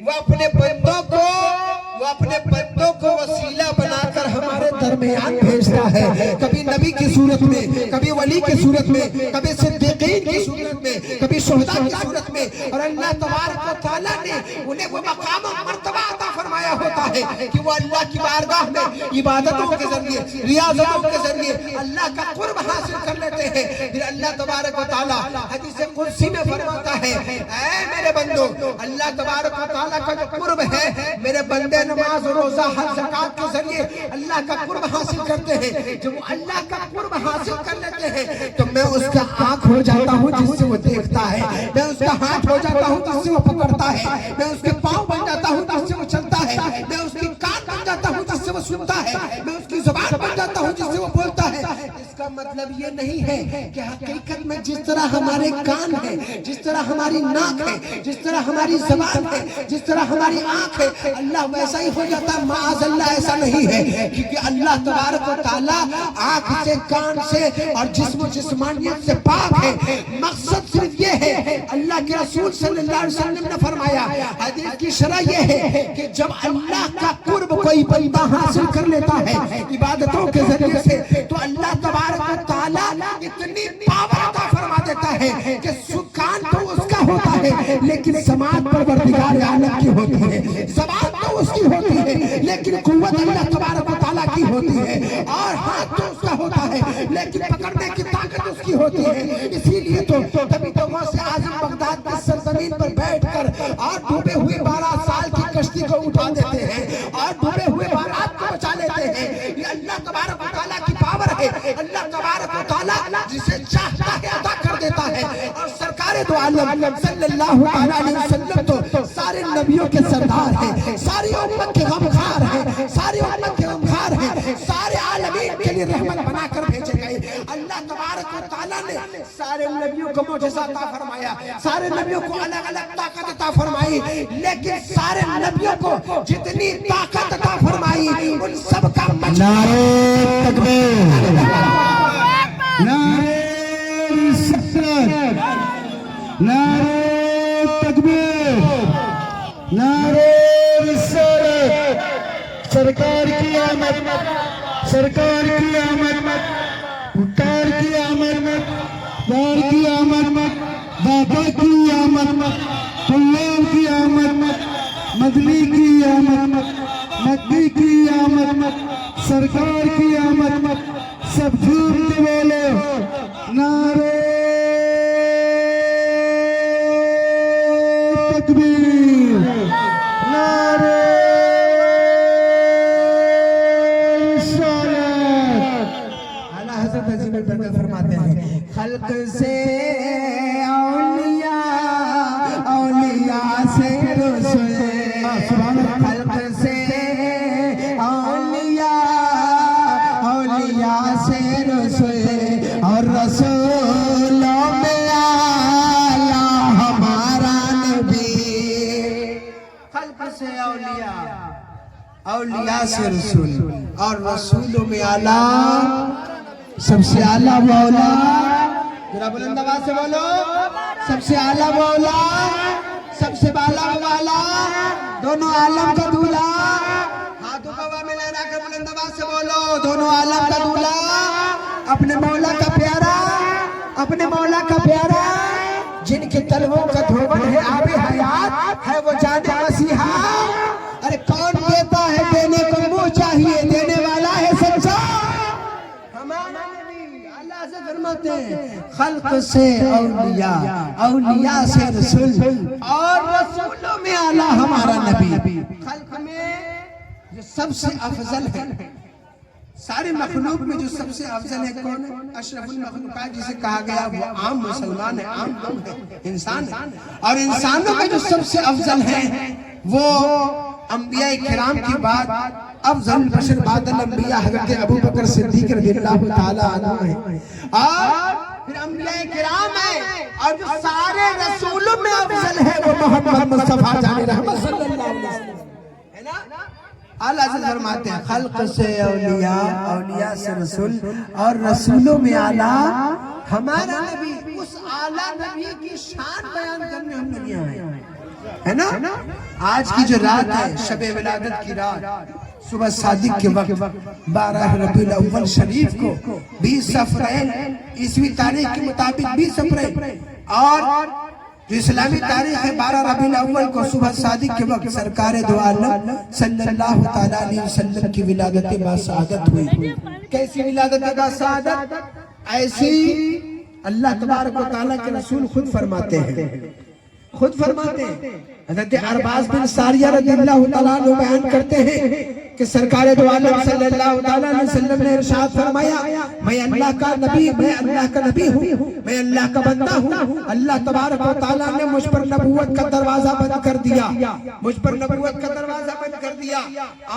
وہ اپنے بندوں کو وسیلہ بنا کر ہمارے درمیان بھیجتا ہے، کبھی نبی کی صورت میں، کبھی ولی کی صورت میں، کبھی صدیقین کی صورت میں، کبھی شہداء کی صورت میں، اور اللہ تبارک و تعالیٰ نے انہیں وہ مقام و مرتبہ عطا فرمایا ہوتا ہے کہ وہ اللہ کی بارگاہ میں عبادتوں کے ذریعے، ریاضتوں کے ذریعے اللہ کا قرب حاصل کر لیتے ہیں۔ پھر اللہ تبارک و تعالیٰ حدیث قدسی میں فرماتا ہے، اے میرے بندو، اللہ تبارک و تعالیٰ کا جو قرب ہے، میرے بندے نماز روزہ حج زکات کے ذریعے اللہ کا قرب حاصل کرتے ہیں۔ جب وہ اللہ کا قرب حاصل کر لیتے ہیں تو میں اس کا آنکھ ہو جاتا ہوں جس سے وہ دیکھتا ہے، میں اس کا ہاتھ ہو جاتا ہوں جس سے وہ پکڑتا ہے، میں اس کے پاؤں بن جاتا ہوں جس سے وہ چلتا ہے، میں اس کی کان بن جاتا ہوں جس سے وہ سنتا ہے، میں اس کی زبان بن جاتا ہوں جس سے وہ بولتا ہے۔ اس کا مطلب یہ نہیں ہے کہ حقیقت میں جس طرح ہمارے کان ہے، جس طرح ہماری ناک ہے، جس طرح ہماری زبان ہے، جس طرح ہماری آنکھ ہے، اللہ ویسا ہی ہو جاتا ہے۔ معاذ اللہ، ایسا نہیں ہے، کیونکہ اللہ تبارک و تعالیٰ آنکھ سے، کان سے اور جسم و جسمانیت سے پاک ہے۔ مقصد صرف یہ ہے، اللہ کے رسول صلی اللہ علیہ وسلم نے فرمایا، حدیث کی شرح یہ ہے کہ جب اللہ کا قرب کوئی بندہ حاصل کر لیتا ہے عبادتوں کے ذریعے سے، تو اللہ تبارک و تعالیٰ اتنی پاور عطا فرما دیتا ہے کہ سکان تو اس کا ہوتا ہے لیکن سماعت پروردگار عالم کی ہوتی ہے، زبان تو اس کی ہوتی ہے لیکن قوت اللہ تبارک و تعالیٰ کی ہوتی ہے، اور ہاتھ تو اس کا ہوتا ہے لیکن پکڑنے کی طاقت اس کی ہوتی ہے۔ اسی لیے تو کبھی تو غوث اعظم بغداد کی سرزمین پر بیٹھ کر اور ڈوبے ہوئے 12 سال کی کشتی کو اٹھا دیتے ہیں اور ڈوبے ہوئے بارات کو بچا لیتے ہیں۔ یہ اللہ تبارک و تعالیٰ کی پاور ہے، اللہ تبارک و تعالیٰ جسے چاہتا ہے عطا کر دیتا ہے۔ اور سرکار دو عالم صلی اللہ علیہ وسلم تو سارے نبیوں کے سردار ہیں، ساری امت کے غمخوار ہیں، ساری امت کے غمخوار ہیں، سارے عالمین کے لیے رحمت بنا کر بھیجے گئے۔ اللہ تبارک و تعالیٰ نے سارے نبیوں کو معجزہ عطا فرمایا، سارے نبیوں کو الگ الگ طاقت عطا فرمائی، لیکن سارے نبیوں کو جتنی طاقت عطا فرمائی ان سب کا نعرہ تکبیر، نعرہ رسالت، نعرہ تکبیر، نعرہ رسالت، سرکار کی آمد، سرکار کی آمد، مختار کی آمد، دار کی آمد، بابا کی آمد، طلاب کی آمد، مدنی کی آمد، مکی کی آمد، سرکار کی آمد، سب جھوم کے بولو نعرہ تکبیر، نعرہ رسالت۔ اعلیٰ حضرت عظیم البرکت فرماتے ہیں، خلق سے اولیاء، اولیاء سے رسول، خلق سے اولیاء، اولیاء سے رسول، اور رسولوں میں اعلیٰ ہمارا نبی۔ خلق سے اولیاء، اولیاء سے رسول، اور رسولوں میں اعلیٰ، سب سے اعلیٰ مولا، ذرا بلند آواز سے بولو، سب سے اعلیٰ مولا، سب سے بالا والا، دونوں عالم کا دولہ، ہاتھوں کا ہوا میں لہرا کر بلند آواز سے بولو، دونوں عالم کا دولہ، اپنے مولا کا پیارا، اپنے مولا کا پیارا، جن کے تلووں کا دھوبن ہے آب حیات، ہے وہ جان مسیحا۔ ارے کون دیتا ہے دینے کو منہ چاہیے، دینے والا ہے سچا ہمارا نبی۔ اللہ سے فرماتے ہیں، خلق سے اولیاء، اولیاء سے رسول، اور رسولوں میں اعلیٰ ہمارا نبی۔ خلق میں جو سب سے افضل ہے سارے مخلوق میں جو سب سے افضل ہے کون ہے؟ اشرف المخلوقات جسے کہا گیا وہ عام مسلمان ہے، عام لوگ ہے، انسان ہے. اور انسانوں کا جو سب سے افضل ہے وہ انبیاء کرام کی بات افضل البشر بعد الانبیاء حضرت ابو بکر صدیق رضی اللہ تعالی عنہ ہے. اور پھر انبیاء کرام ہے، اور جو سارے رسولوں میں افضل ہے وہ محمد مصطفیٰ جان رحمت صلی اللہ علیہ وسلم ہے نا. اعلیٰ حضرت فرماتے ہیں خلق سے اولیاء، اولیاء سے رسول، اور رسولوں میں اعلیٰ ہمارا نبی. اس اعلیٰ نبی کی شان بیان کرنے ہم نبی آئے ہے نا. آج کی جو رات ہے شب ولادت کی رات، صبح صادق کے وقت 12 ربیع الاول شریف کو 20 صفرین عیسوی تاریخ کے مطابق 20 صفرین، اور جو اسلامی تاریخ ہے 12 ربیع الاول کو صبح صادق کے وقت سرکار دو عالم صلی اللہ تعالیٰ علیہ وسلم کی ولادت باسعادت ہوئی. کیسی ولادت باسعادت؟ ایسی اللہ تبارک و تعالیٰ کے رسول خود فرماتے ہیں، خود فرماتے ہیں. حضرت ارباز بن ساریہ رضی اللہ تعالیٰ عنہ بیان کرتے ہیں کہ سرکار دو عالم صلی اللہ تعالیٰ علیہ وسلم نے ارشاد فرمایا میں اللہ کا نبی، میں اللہ کا نبی ہوں، میں اللہ کا بندہ ہوں. اللہ تبارک و تعالیٰ نے مجھ پر نبوت کا دروازہ بند کر دیا، مجھ پر نبوت کا دروازہ بند کر دیا.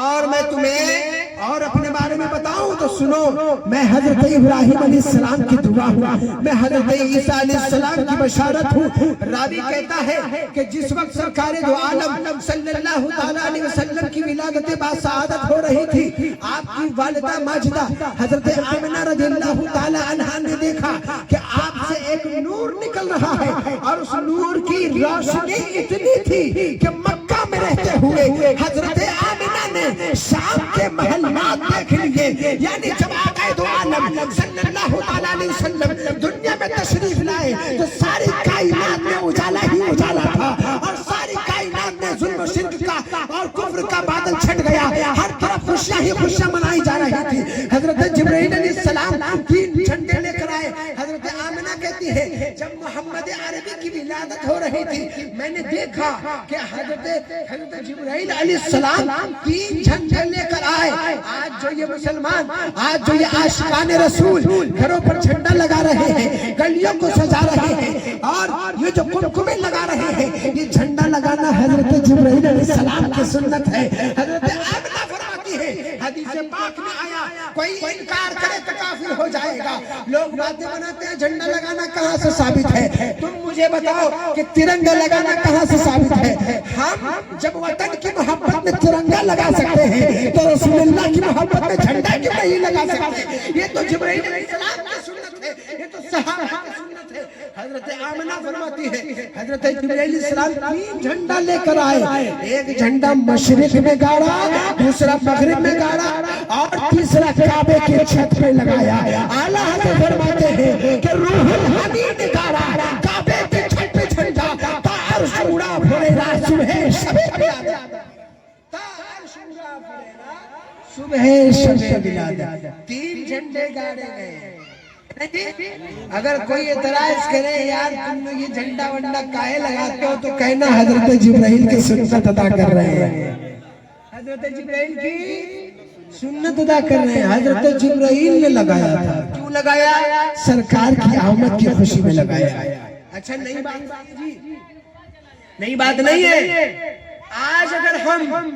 اور میں تمہیں اور اپنے بارے میں بتاؤں تو سنو، میں حضرت ابراہیم علیہ السلام کی دعا ہوں، میں حضرت عیسیٰ علیہ السلام کی بشارت ہوں. راوی کہتا ہے کہ جس وقت سرکار دو عالم صلی اللہ تعالیٰ علیہ وسلم کی ولادت باسعادت ہو رہی تھی، آپ کی والدہ ماجدہ حضرت آمنہ رضی اللہ تعالیٰ عنہا نے دیکھا کہ آپ سے ایک نور نکل رہا ہے، اور اس نور کی روشنی اتنی تھی کہ مکہ میں رہتے ہوئے حضرت آمنہ نے شام کے محلات دیکھ لیے. یعنی جب آقا دو عالم صلی اللہ تعالیٰ علیہ وسلم دنیا میں تشریف لائے تو ساری کائنات میں اجالا ہی اجالا تھا، اور ساری کائنات میں ظلم و شرک کا اور کفر کا بادل چھٹ گیا. ہر طرف خوشیاں ہی خوشیاں منائی جا رہی تھی. حضرت جبرائیل علیہ السلام 3 جھنڈے لے کر آئے. حضرت آمنہ کہتی ہے جب محمد عربی کی ولادت ہو رہی تھی میں نے دیکھا کہ حضرت جبرائیل علیہ السلام 3 جھنڈے لے کر آئے. آج جو یہ مسلمان، آج جو یہ عاشقان رسول گھروں پر جھنڈا لگا رہے ہیں، گلیوں کو سجا رہے ہیں، اور یہ جو قمقمے لگا رہے ہیں، یہ جھنڈا لگانا حضرت جبرائیل علیہ السلام کی سنت ہے. حضرت آمنہ فرماتی ہے حدیث پاک میں آیا کوئی انکار کرے تو کافر ہو جائے گا. لوگ باتیں بناتے ہیں جھنڈا لگانا کہاں سے ثابت ہے؟ تم مجھے بتاؤ کہ ترنگا لگانا کہاں سے ثابت ہے؟ ہم جب وطن کی محبت میں ترنگا لگا سکتے ہیں تو رسول اللہ کی محبت میں جھنڈا کیوں نہیں لگا سکتے؟ یہ تو جبرائیل علیہ السلام کی سنت ہے، یہ تو صحابہ کی سنت ہے. حضرت آمنہ فرماتی ہے حضرت جبرائیل علیہ السلام 3 جھنڈا لے کر آئے. ایک جھنڈا مشرق میں گاڑا، دوسرا مغرب میں گاڑا، اور تیسرا کعبے کے چھت پہ لگایا. اعلیٰ حضرت فرماتے ہیں کہ روح الحمید نے گاڑا کعبے کے چھت پہ جھنڈا تا عرش اڑا پھریرا صبح شب ولادت، تا عرش اڑا پھریرا صبح شب ولادت. 3 جھنڈے گاڑے گئے. اگر کوئی اعتراض کرے یار تم لوگ یہ جھنڈا ونڈا کاہے لگاتے ہو تو کہنا حضرت جبرائیل کی سنت ادا کر رہے ہیں، حضرت جبرائیل کی سنت ادا کر رہے ہیں. حضرت جبرائیل نے لگایا تھا. کیوں لگایا؟ سرکار کی آمد کی خوشی میں لگایا. اچھا نئی بات جی، نئی بات نہیں ہے. آج اگر ہم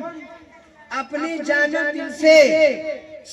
اپنی جان و دل سے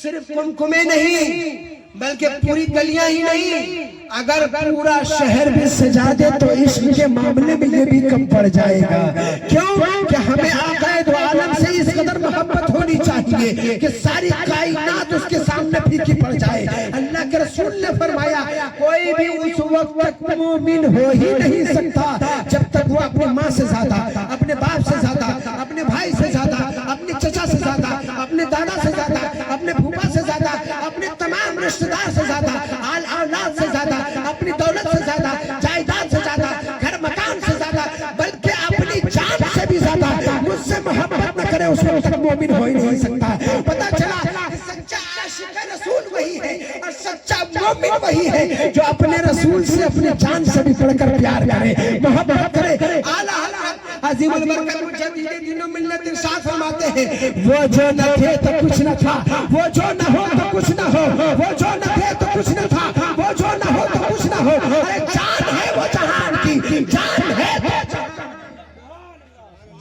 صرف قمقمے نہیں بلکہ پوری گلیاں ہی نہیں، اگر پورا شہر بھی سجا دے تو عشق کے معاملے میں یہ بھی کم پڑ جائے گا. کیوں کہ ہمیں آقا دو عالم سے اس قدر محبت ہونی چاہیے کہ ساری کائنات اس کے سامنے پھیکی پڑ جائے. اللہ کے رسول نے فرمایا کوئی بھی اس وقت تک مومن ہو ہی نہیں سکتا جب تک وہ اپنی ماں سے زیادہ، اپنے باپ سے زیادہ، اپنے بھائی سے زیادہ، اپنے چچا سے زیادہ، اپنے دادا سے زیادہ، اپنے پھوپھا سے زیادہ، اپنے تمام رشتہ دار سے زیادہ، آل اولاد سے زیادہ، اپنی دولت سے زیادہ، جائیداد سے زیادہ، گھر مکان سے زیادہ، بلکہ اپنی جان سے بھی زیادہ مجھ سے محبت نہ کرے اس وقت تک مومن ہو ہی نہیں سکتا. پتہ چلا کہ سچا عاشق رسول وہی ہے اور سچا مومن وہی ہے جو اپنے رسول سے اپنی جان سے بھی بڑھ کر پیار کرے، محبت کرے. اعلیٰ حضرت عظیم البرکت مجدد دین و ملت ارشاد فرماتے ہیں وہ جو نہ تھے تو کچھ نہ تھا، وہ جو نہ ہو تو کچھ نہ ہو، وہ جو نہ تھے تو کچھ نہ تھا، وہ جو نہ ہو تو کچھ نہ ہو، ارے جان ہے وہ جہان کی، جان ہے تو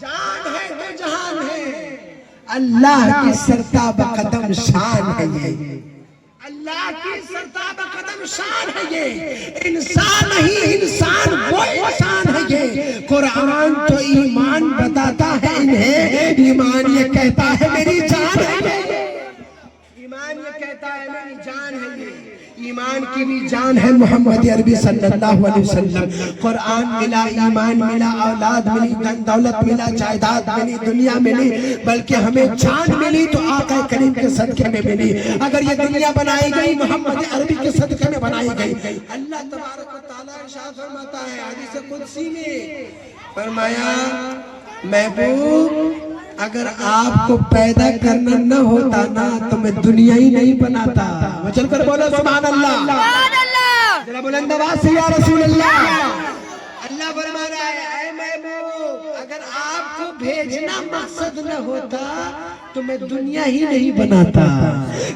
جان ہے تو جہان ہے، اللہ کی سرتاب قدم شان ہے یہ، اللہ کی سرتاب قدم شان ہے یہ، انسان نہیں انسان وہ انسان ہے یہ، قرآن تو ایمان بتاتا ہے انہیں، ایمان یہ کہتا ہے میری جان ہے یہ، ایمان یہ کہتا ہے میری جان ہے یہ، ایمان کی بھی جان ہے محمد عربی صلی اللہ علیہ وسلم، قرآن ملا، ایمان ملا، اولاد ملی، دن دولت ملا، جائیداد ملی، دنیا ملی، بلکہ ہمیں جان ملی تو آقا کریم کے صدقے میں ملی، اگر یہ دنیا بنائی گئی محمد عربی کے صدقے میں بنائی گئی، اللہ تبارک و تعالیٰ ارشاد فرماتا ہے حدیث قدسی میں، فرمایا محبوب اگر آپ کو پیدا کرنا نہ ہوتا نا تو میں دنیا ہی نہیں بناتا، وہ چل کر بولو سبحان اللہ، سبحان اللہ. ذرا بلند آواز سے یا رسول اللہ، اللہ فرما رہا ہے اے محبوب اگر آپ کو بھیجنا مقصد نہ ہوتا تو میں دنیا ہی نہیں بناتا،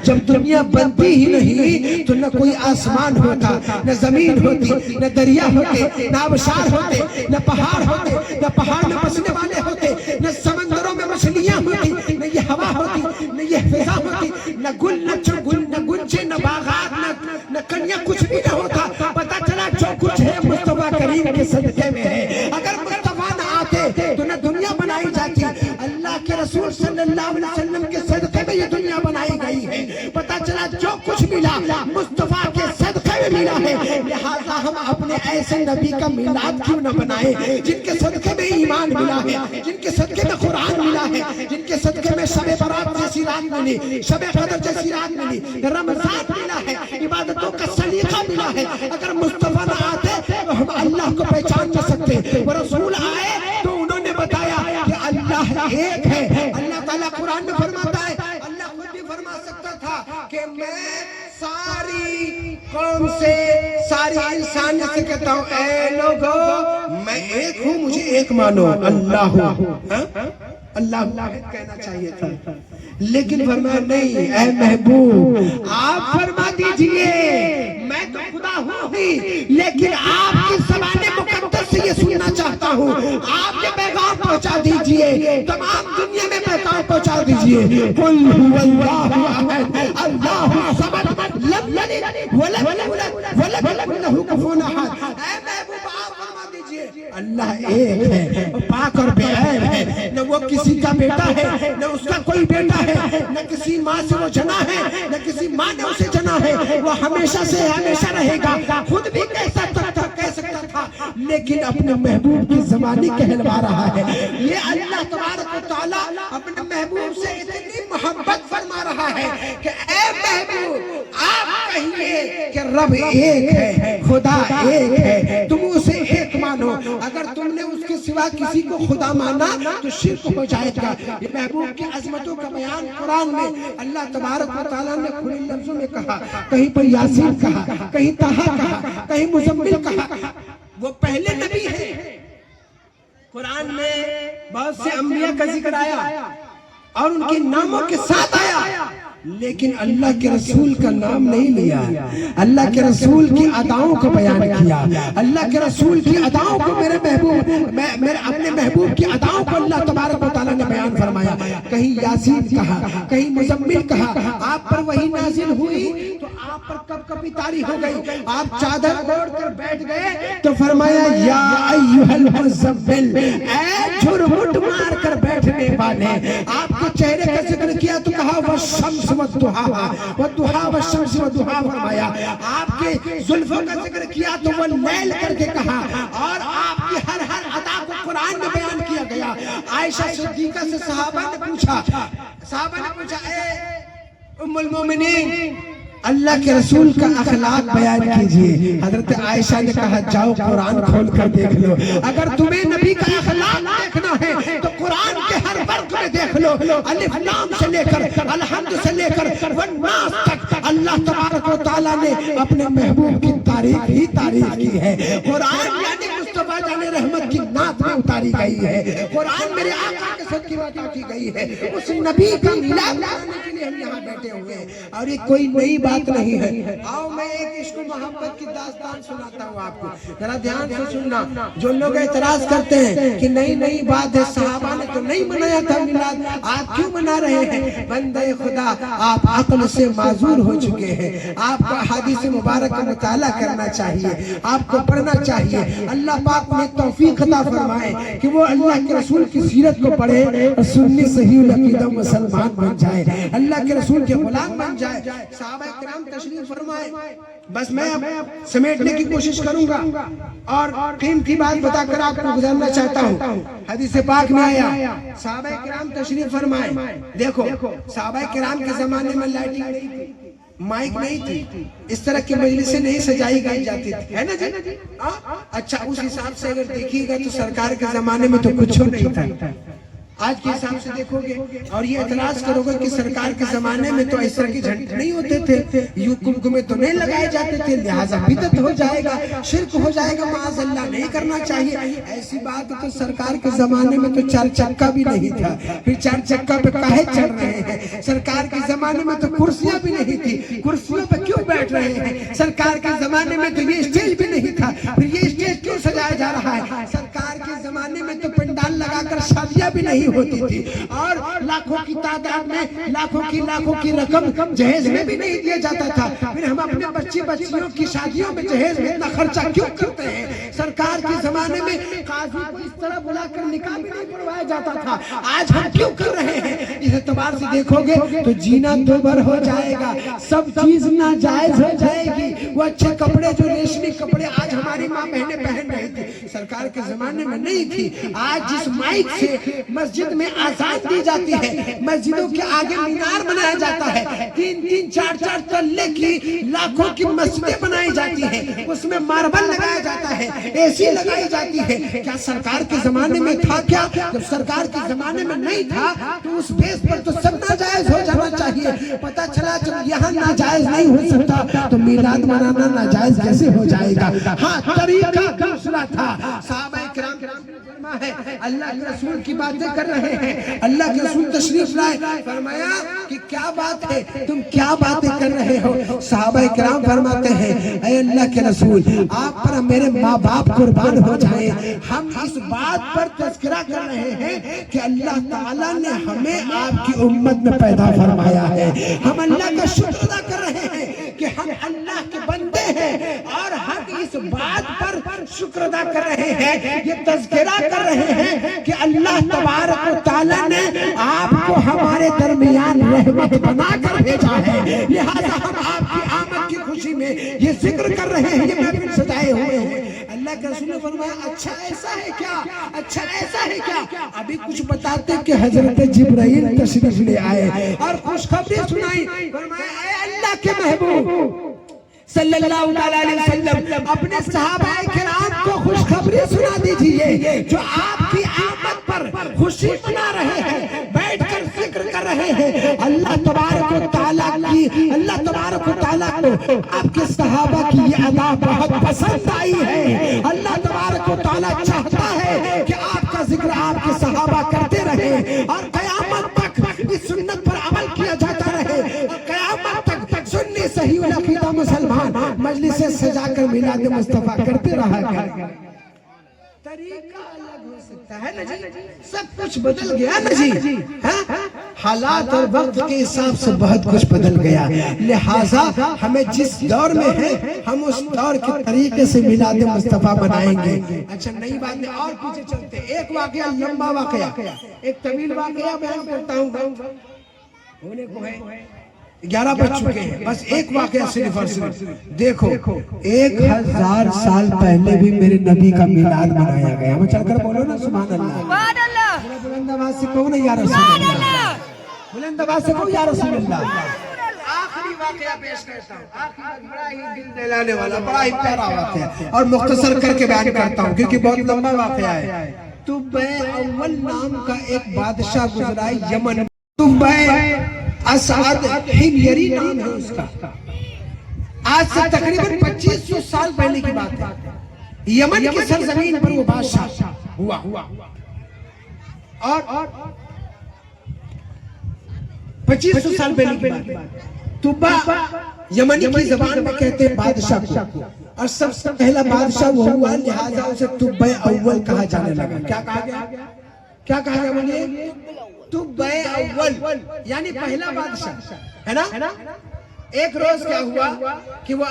جب دنیا بنتی ہی نہیں تو نہ کوئی آسمان ہوتا، نہ زمین ہوتی، نہ دریا ہوتے، نہ آبشار ہوتے، نہ پہاڑ ہوتے، نہ پہاڑ میں بسنے والے ہوتے، نہ سمندروں میں مچھلیاں ہوتی، نہ یہ ہوا ہوتی، نہ یہ فضا ہوتی، نہ گل نہ گنچے، نہ باغات، نہ کنیا، کچھ بھی نہ ہوتا، پتہ چلا جو کچھ ہے مصطفیٰ کریم کے صدقے میں ہے، اگر مصطفیٰ نہ آتے تو نہ دنیا بنائی جاتی، اللہ کے رسول صلی اللہ علیہ وسلم کے صدقے میں یہ دنیا بنائی گئی ہے، پتہ چلا جو کچھ ملا مصطفیٰ کے صدقے میں ملا ہے، لہٰذا ہم اپنے ایسے نبی کا میلاد کیوں نہ بنائیں جن کے صدقے میں ایمان ملا ہے، جن کے صدقے میں قرآن ملا ہے، جن کے صدقے میں شب برات جیسی رات ملی، شب قدر جیسی رات ملی، رمضان ملا ہے، عبادتوں کا سلیقہ ملا ہے، اگر مصطفیٰ نہ آتے تو ہم اللہ کو پہچان نہ سکتے، وہ رسول آئے تو انہوں نے بتایا کہ اللہ ایک ہے، اللہ تعالیٰ قرآن میں فرماتا ہے، اللہ خود بھی فرما سکتا تھا کہ میں ساری قوم سے، ساری انسانیت سے کہتا ہوں اے لوگو میں ایک ہوں، مجھے ایک مانو، اللہ ہوں، اللہ واحد کہنا چاہیے تھا، لیکن فرمایا نہیں اے محبوب آپ فرما دیجئے میں تو خدا ہوں ہی، لیکن آپ کی زبان مقدس سے یہ سننا چاہتا ہوں، آپ یہ پیغام پہنچا دیجئے، تمام دنیا میں پیغام پہنچا دیجئے، قل هو اللہ احد اللہ الصمد لم یلد ولم یولد ولم یکن له کفوا احد، اے محبوب آپ فرما دیجئے اللہ ایک ہے، پاک اور بے عیب ہے، نہ وہ کسی کا بیٹا ہے، نہ اس کا کوئی بیٹا ہے، نہ کسی ماں سے وہ جنا ہے، نہ کسی ماں نے اسے جنا ہے، وہ ہمیشہ سے ہمیشہ رہے گا، خود بھی کہہ سکتا تھا لیکن اپنے محبوب کی زبانی کہلوا رہا ہے، یہ اللہ تبارک و تعالیٰ اپنے محبوب سے اتنی محبت فرما رہا ہے کہ اے محبوب آپ کہیے کہ رب ایک ہے، خدا ایک ہے، تم اسے ایک مانو، اگر تم نے اس کے سوا کسی کو خدا مانا تو شرک ہو جائے گا، یہ محبوب کی عظمتوں کا بیان قرآن میں اللہ تبارک و تعالیٰ نے کھلے لفظوں میں کہا، کہیں پر یاسین کہا، کہیں طٰہٰ کہا، کہیں مزمل کہا، وہ پہلے نبی ہیں، قرآن میں بہت سے انبیاء کا ذکر آیا اور ان کے ناموں کے ساتھ آیا، لیکن اللہ کے رسول کا نام نہیں لیا، اللہ کے رسول کی اداؤں کو بیان کیا، اللہ کے رسول کی اداؤں کو میرے اپنے محبوب کی اداؤں کو اللہ تبارک و تعالیٰ نے بیان فرمایا، کہیں یاسین کہا، کہیں مزمل کہا، آپ پر وہی نازل ہوئی تو آپ پر کب کبھی طاری ہو گئی، آپ چادر اوڑھ کر بیٹھ گئے تو فرمایا یا ایھا المزمل، اے جھرمٹ مار کر بیٹھنے والے، آپ کے چہرے کا ذکر کیا تو کہا والشمس والضحیٰ والضحیٰ والشمس والضحیٰ فرمایا، آپ کے زلفوں کا ذکر کیا تو واللیل کر کے کہا، اور آپ کی ہر عطا کو قرآن میں بیان کیا گیا۔ عائشہ صدیقہ سے صحابہ نے پوچھا اے ام المومنین اللہ کے رسول کا اخلاق بیان کیجئے، حضرت عائشہ نے کہا جاؤ قرآن کھول کر دیکھ لو، اگر تمہیں نبی کا اخلاق دیکھنا ہے تو قرآن کے ہر ورق میں دیکھ لو، الف لام سے لے کر الحمد سے لے کر والناس تک اللہ تبارک و تعالیٰ نے اپنے محبوب کی تعریف ہی تعریف کی ہے۔ قرآن یعنی مصطفیٰ جان رحمت کی نعت میں اتاری گئی ہے، قرآن میرے آقا کے صدقے میں عطا کی گئی ہے، اس نبی کا میلاد منانے کے لیے ہم یہاں بیٹھے ہوئے ہیں، اور یہ کوئی نئی بات نہیں ہے۔ آؤ میں ایک عشق و محبت کی داستان سناتا ہوں آپ کو، ذرا دھیان سے سننا۔ جو لوگ اعتراض کرتے ہیں کہ نئی بات ہے، صحابہ نے تو نہیں منایا تھا میلاد، آپ کیوں منا رہے ہیں؟ بندے خدا آپ عقل سے معذور ہو چکے ہیں، آپ کو حدیث مبارک کا مطالعہ کرنا چاہیے، آپ کو پڑھنا چاہیے۔ اللہ پاک نے توفیق عطا فرمائے کہ وہ اللہ کے رسول کی سیرت کو پڑھے اور سنی صحیح العقیدہ مسلمان بن جائے، اللہ کے رسول کے غلام بن جائے۔ صحابہ کرام تشریف فرمائے، بس میں اب سمیٹنے کی کوشش کروں گا اور قیمتی بات بتا کر آپ کو گزارنا چاہتا ہوں۔ حدیث پاک میں آیا، صحابہ کرام تشریف فرمائے۔ دیکھو صحابہ کرام کے زمانے میں لائٹنگ نہیں تھی، مائک نہیں تھی، اس طرح کی مجلسیں نہیں سجائی گئی جاتی تھی، ہے نا جی؟ اچھا اس حساب سے اگر دیکھیے گا تو سرکار کے زمانے میں تو کچھ نہیں تھا، آج کے حساب سے دیکھو گے اور یہ اعتراض کرو گے کہ سرکار کے زمانے میں تو اس طرح کے جھنڈے نہیں ہوتے تھے، یوں کمکمے تو نہیں لگائے جاتے تھے، لہٰذا بدعت ہو جائے گا، شرک ہو جائے گا، معاذ اللہ نہیں کرنا چاہیے۔ ایسی بات تو سرکار کے زمانے میں تو 4 چکا بھی نہیں تھا، پھر 4 چکا پہ کاہے چڑھ رہے ہیں؟ سرکار کے زمانے میں تو کرسیاں بھی نہیں تھی، کرسیوں پہ کیوں بیٹھ رہے ہیں؟ سرکار کے زمانے میں تو یہ اسٹیج بھی نہیں تھا، پھر یہ اسٹیج کیوں سجایا جا رہا ہے؟ سرکار کے زمانے میں تو پنڈال لگا کر شادیاں بھی نہیں ہوتی تھی، اور لاکھوں کی تعداد میں لاکھوں کی رقم جہیز میں بھی نہیں دیا جاتا تھا، پھر ہم اپنے بچیوں کی شادیوں میں جہیز میں اتنا خرچہ کیوں کرتے ہیں؟ سرکار کے زمانے میں قاضی کو اس طرح بلا کر نکاح بھی نہیں پڑھوایا جاتا تھا، آج ہم کیوں کر رہے ہیں؟ اس اعتبار سے دیکھو گے تو جینا دوبر ہو جائے گا، سب چیز ناجائز ہو جائے گی۔ وہ اچھے کپڑے جو ریشمی کپڑے آج ہماری ماں بہنیں پہن رہی تھی، سرکار کے زمانے میں نہیں تھی۔ آج جس مائک سے مسجد میں آزان دی جاتی ہے، مسجدوں کے آگے مینار بنایا جاتا ہے، 3-3 4-4 تلے کی لاکھوں کی مسجدیں بنائی جاتی ہیں، اس میں ماربل لگایا جاتا ہے، اے سی لگائی جاتی ہے، کیا سرکار کے زمانے میں تھا؟ کیا جب سرکار کے زمانے میں نہیں تھا تو اس بیس پر تو سب ناجائز ہو جانا چاہیے۔ پتہ چلا جب یہاں ناجائز نہیں ہو سکتا تو میلاد منانا ناجائز کیسے ہو جائے گا؟ ہاں طریقہ دوسرا تھا۔ صحابہ کرام ہے، اللہ کے رسول کی باتیں کر رہے ہیں، اللہ کے رسول تشریف لائے، فرمایا کہ کیا بات ہے، تم کیا باتیں کر رہے ہو؟ صحابہ کرام فرماتے ہیں اے اللہ کے رسول، آپ پر میرے ماں باپ قربان ہو جائیں، ہم اس بات پر تذکرہ کر رہے ہیں کہ اللہ تعالیٰ نے ہمیں آپ کی امت میں پیدا فرمایا ہے، ہم اللہ کا شکر ادا کر رہے ہیں کہ ہم اللہ کے بندے ہیں، اور ہم اس بات پر شکر ادا کر رہے ہیں، یہ تذکرہ کر رہے ہیں کہ اللہ تبارک و تعالیٰ نے آپ کو ہمارے درمیان رحمت بنا کر بھیجا ہے، لہذا ہم آپ کی آمد کی خوشی میں یہ ذکر کر رہے ہیں، یہ محفل سجائے ہوئے ہیں۔ اللہ کے رسول نے فرمایا اچھا ایسا ہے کیا؟ اچھا ایسا ہے کیا؟ ابھی کچھ بتاتے کہ حضرت جبرائیل تشریف لے آئے اور خوشخبری سنائی، فرمایا اے اللہ کے محبوب صلی اللہ علیہ وسلم اپنے صحابہ کرام کو خوشخبری سنا دیجئے جو آپ کی آمد پر خوشی منا رہے ہیں، بیٹھ کر ذکر کر رہے ہیں۔ اللہ تبارک و تعالیٰ کو آپ کے صحابہ کی یہ ادا بہت پسند آئی ہے۔ اللہ تبارک و تعالیٰ چاہتا ہے کہ آپ کا ذکر آپ کے صحابہ کرتے رہے اور قیامت تک اس سنت پر عمل کیا جاتا رہے، اور قیامت تک سنی صحیح العقیدہ مسلمان مجلسیں سجا کر میلاد مصطفیٰ کرتے رہا کریں۔ طریقہ الگ ہو سکتا ہے نا جی، سب کچھ بدل گیا نا جی، حالات اور وقت کے حساب سے بہت کچھ بدل گیا، لہٰذا ہمیں جس دور میں ہیں ہم اس دور کے طریقے سے میلاد مصطفیٰ منائیں گے۔ اچھا نئی بات میں اور پیچھے چلتے، ایک واقعہ لمبا واقعہ، ایک طویل واقعہ بیان کرتا ہوں، ہونے کو ہے 11 بج چکے ہیں، بس ایک واقعہ صرف اور صرف دیکھو، 1000 سال پہلے بھی میرے نبی کا میلاد منایا گیا۔ ہمیں چل کر بولو نا سبحان اللہ، سبحان اللہ، بلند آواز سے کہو نا یا رسول اللہ، بلند آواز سے کہو یا رسول اللہ۔ آخری واقعہ پیش کرتا ہوں، آخری بڑا ہی دل دلانے والا، بڑا ہی پیارا واقعہ، اور مختصر کر کے بیان کرتا ہوں کیونکہ بہت لمبا واقعہ ہے۔ طبع اول نام کا ایک بادشاہ گزرا یمن، طبع اسعد حمیری نام ہے اس کا، آج سے تقریباً 2500 سال پہلے کی بات ہے۔ یمن کی سرزمین پر وہ بادشاہ ہوا اور 2500 سال پہلے کی بات. طبا یمنی کی زبان میں کہتے ہیں بادشاہ کو, اور سب سے پہلا بادشاہ وہ ہوا, لہذا اسے طب اول کہا جانے لگا. کیا کہا گیا؟ کیا کہا گیا بولیے؟ طب اول یعنی پہلا بادشاہ ہے نا. ایک روز کیا ہوا کہ وہ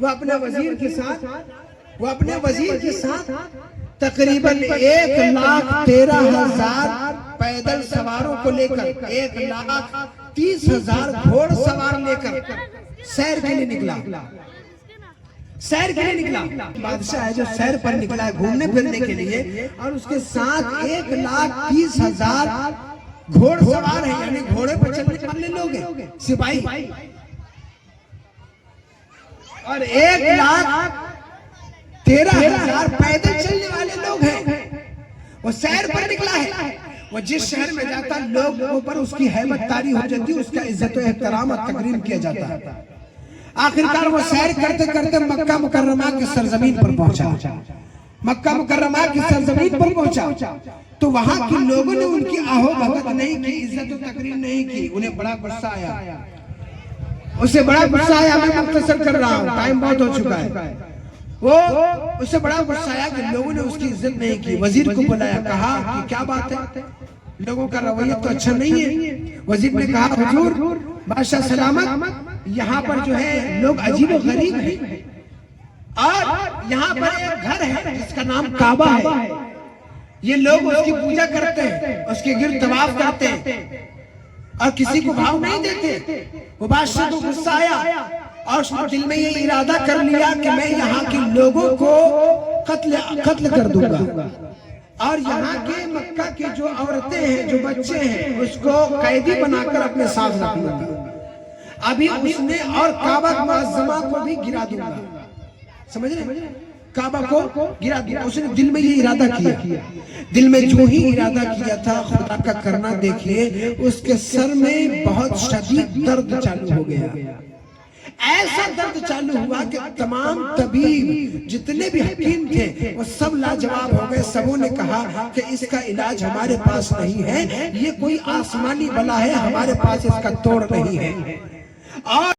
اپنے وزیر کے ساتھ تقریباً 1,13,000 پیدل سواروں کو لے کر 1,30,000 گھوڑ سوار لے کر سیر کے لیے نکلا. بادشاہ ہے جو سیر پر نکلا ہے گھومنے پھرنے کے لیے, اور اس کے ساتھ 1,30,000 گھوڑ سوار ہیں, یعنی گھوڑے پر چلنے والے لوگ ہیں, سپاہی, اور 1,13,000 پیدل چلنے والے لوگ ہیں. وہ سیر پر نکلا ہے. وہ جس شہر میں جاتا لوگوں پر اس کی ہیبت طاری ہو جاتی, اس کا عزت و احترام اور تکریم کیا جاتا. آخرکار وہ سیر کرتے کرتے مکہ مکرمہ کی سرزمین پر پہنچا. مکہ مکرمہ کی سرزمین پر پہنچا تو وہاں کے لوگوں نے ان کی آہو بھگت نہیں کی, عزت و تکریم نہیں کی. انہیں بڑا غصہ آیا, اسے بڑا غصہ آیا. میں مختصر کر رہا ہوں, ٹائم بہت ہو چکا ہے. اسے بڑا غصہ آیا کہ لوگوں نے اس کی عزت نہیں کی. وزیر کو بلایا, کہا کہ کیا بات ہے, لوگوں کا رویہ تو اچھا نہیں ہے. وزیر نے کہا, حضور بادشاہ سلامت, یہاں پر جو ہے لوگ عجیب و غریب ہیں, اور یہاں پر ایک گھر ہے جس کا نام کعبہ ہے. یہ لوگ اس کی پوجا کرتے ہیں, اس کے گرد طواف کرتے ہیں, اور کسی کو بھاؤ نہیں دیتے. وہ بادشاہ کو غصہ آیا اور اس نے دل میں یہ ارادہ کر لیا کہ میں یہاں کے لوگوں کو قتل کر دوں گا, اور یہاں کے مکہ کی جو عورتیں ہیں, جو بچے ہیں, اس کو قیدی بنا کر اپنے ساتھ رکھ لوں گا. ابھی اس نے اور کعبہ معظمہ کو بھی گرا دوں گا. سمجھ رہے, کعبہ کو گرا دیا. اس نے دل میں یہ ارادہ کیا. دل میں جو ہی ارادہ کیا تھا خدا کا کرنا دیکھیے, اس کے سر میں بہت شدید درد چالو ہو گیا. ایسا درد چالو ہوا کہ تمام طبیب جتنے بھی حکیم تھے وہ سب لاجواب ہو گئے. سبوں نے کہا کہ اس کا علاج ہمارے پاس نہیں ہے, یہ کوئی آسمانی بلا ہے, ہمارے پاس اس کا توڑ نہیں ہے. اور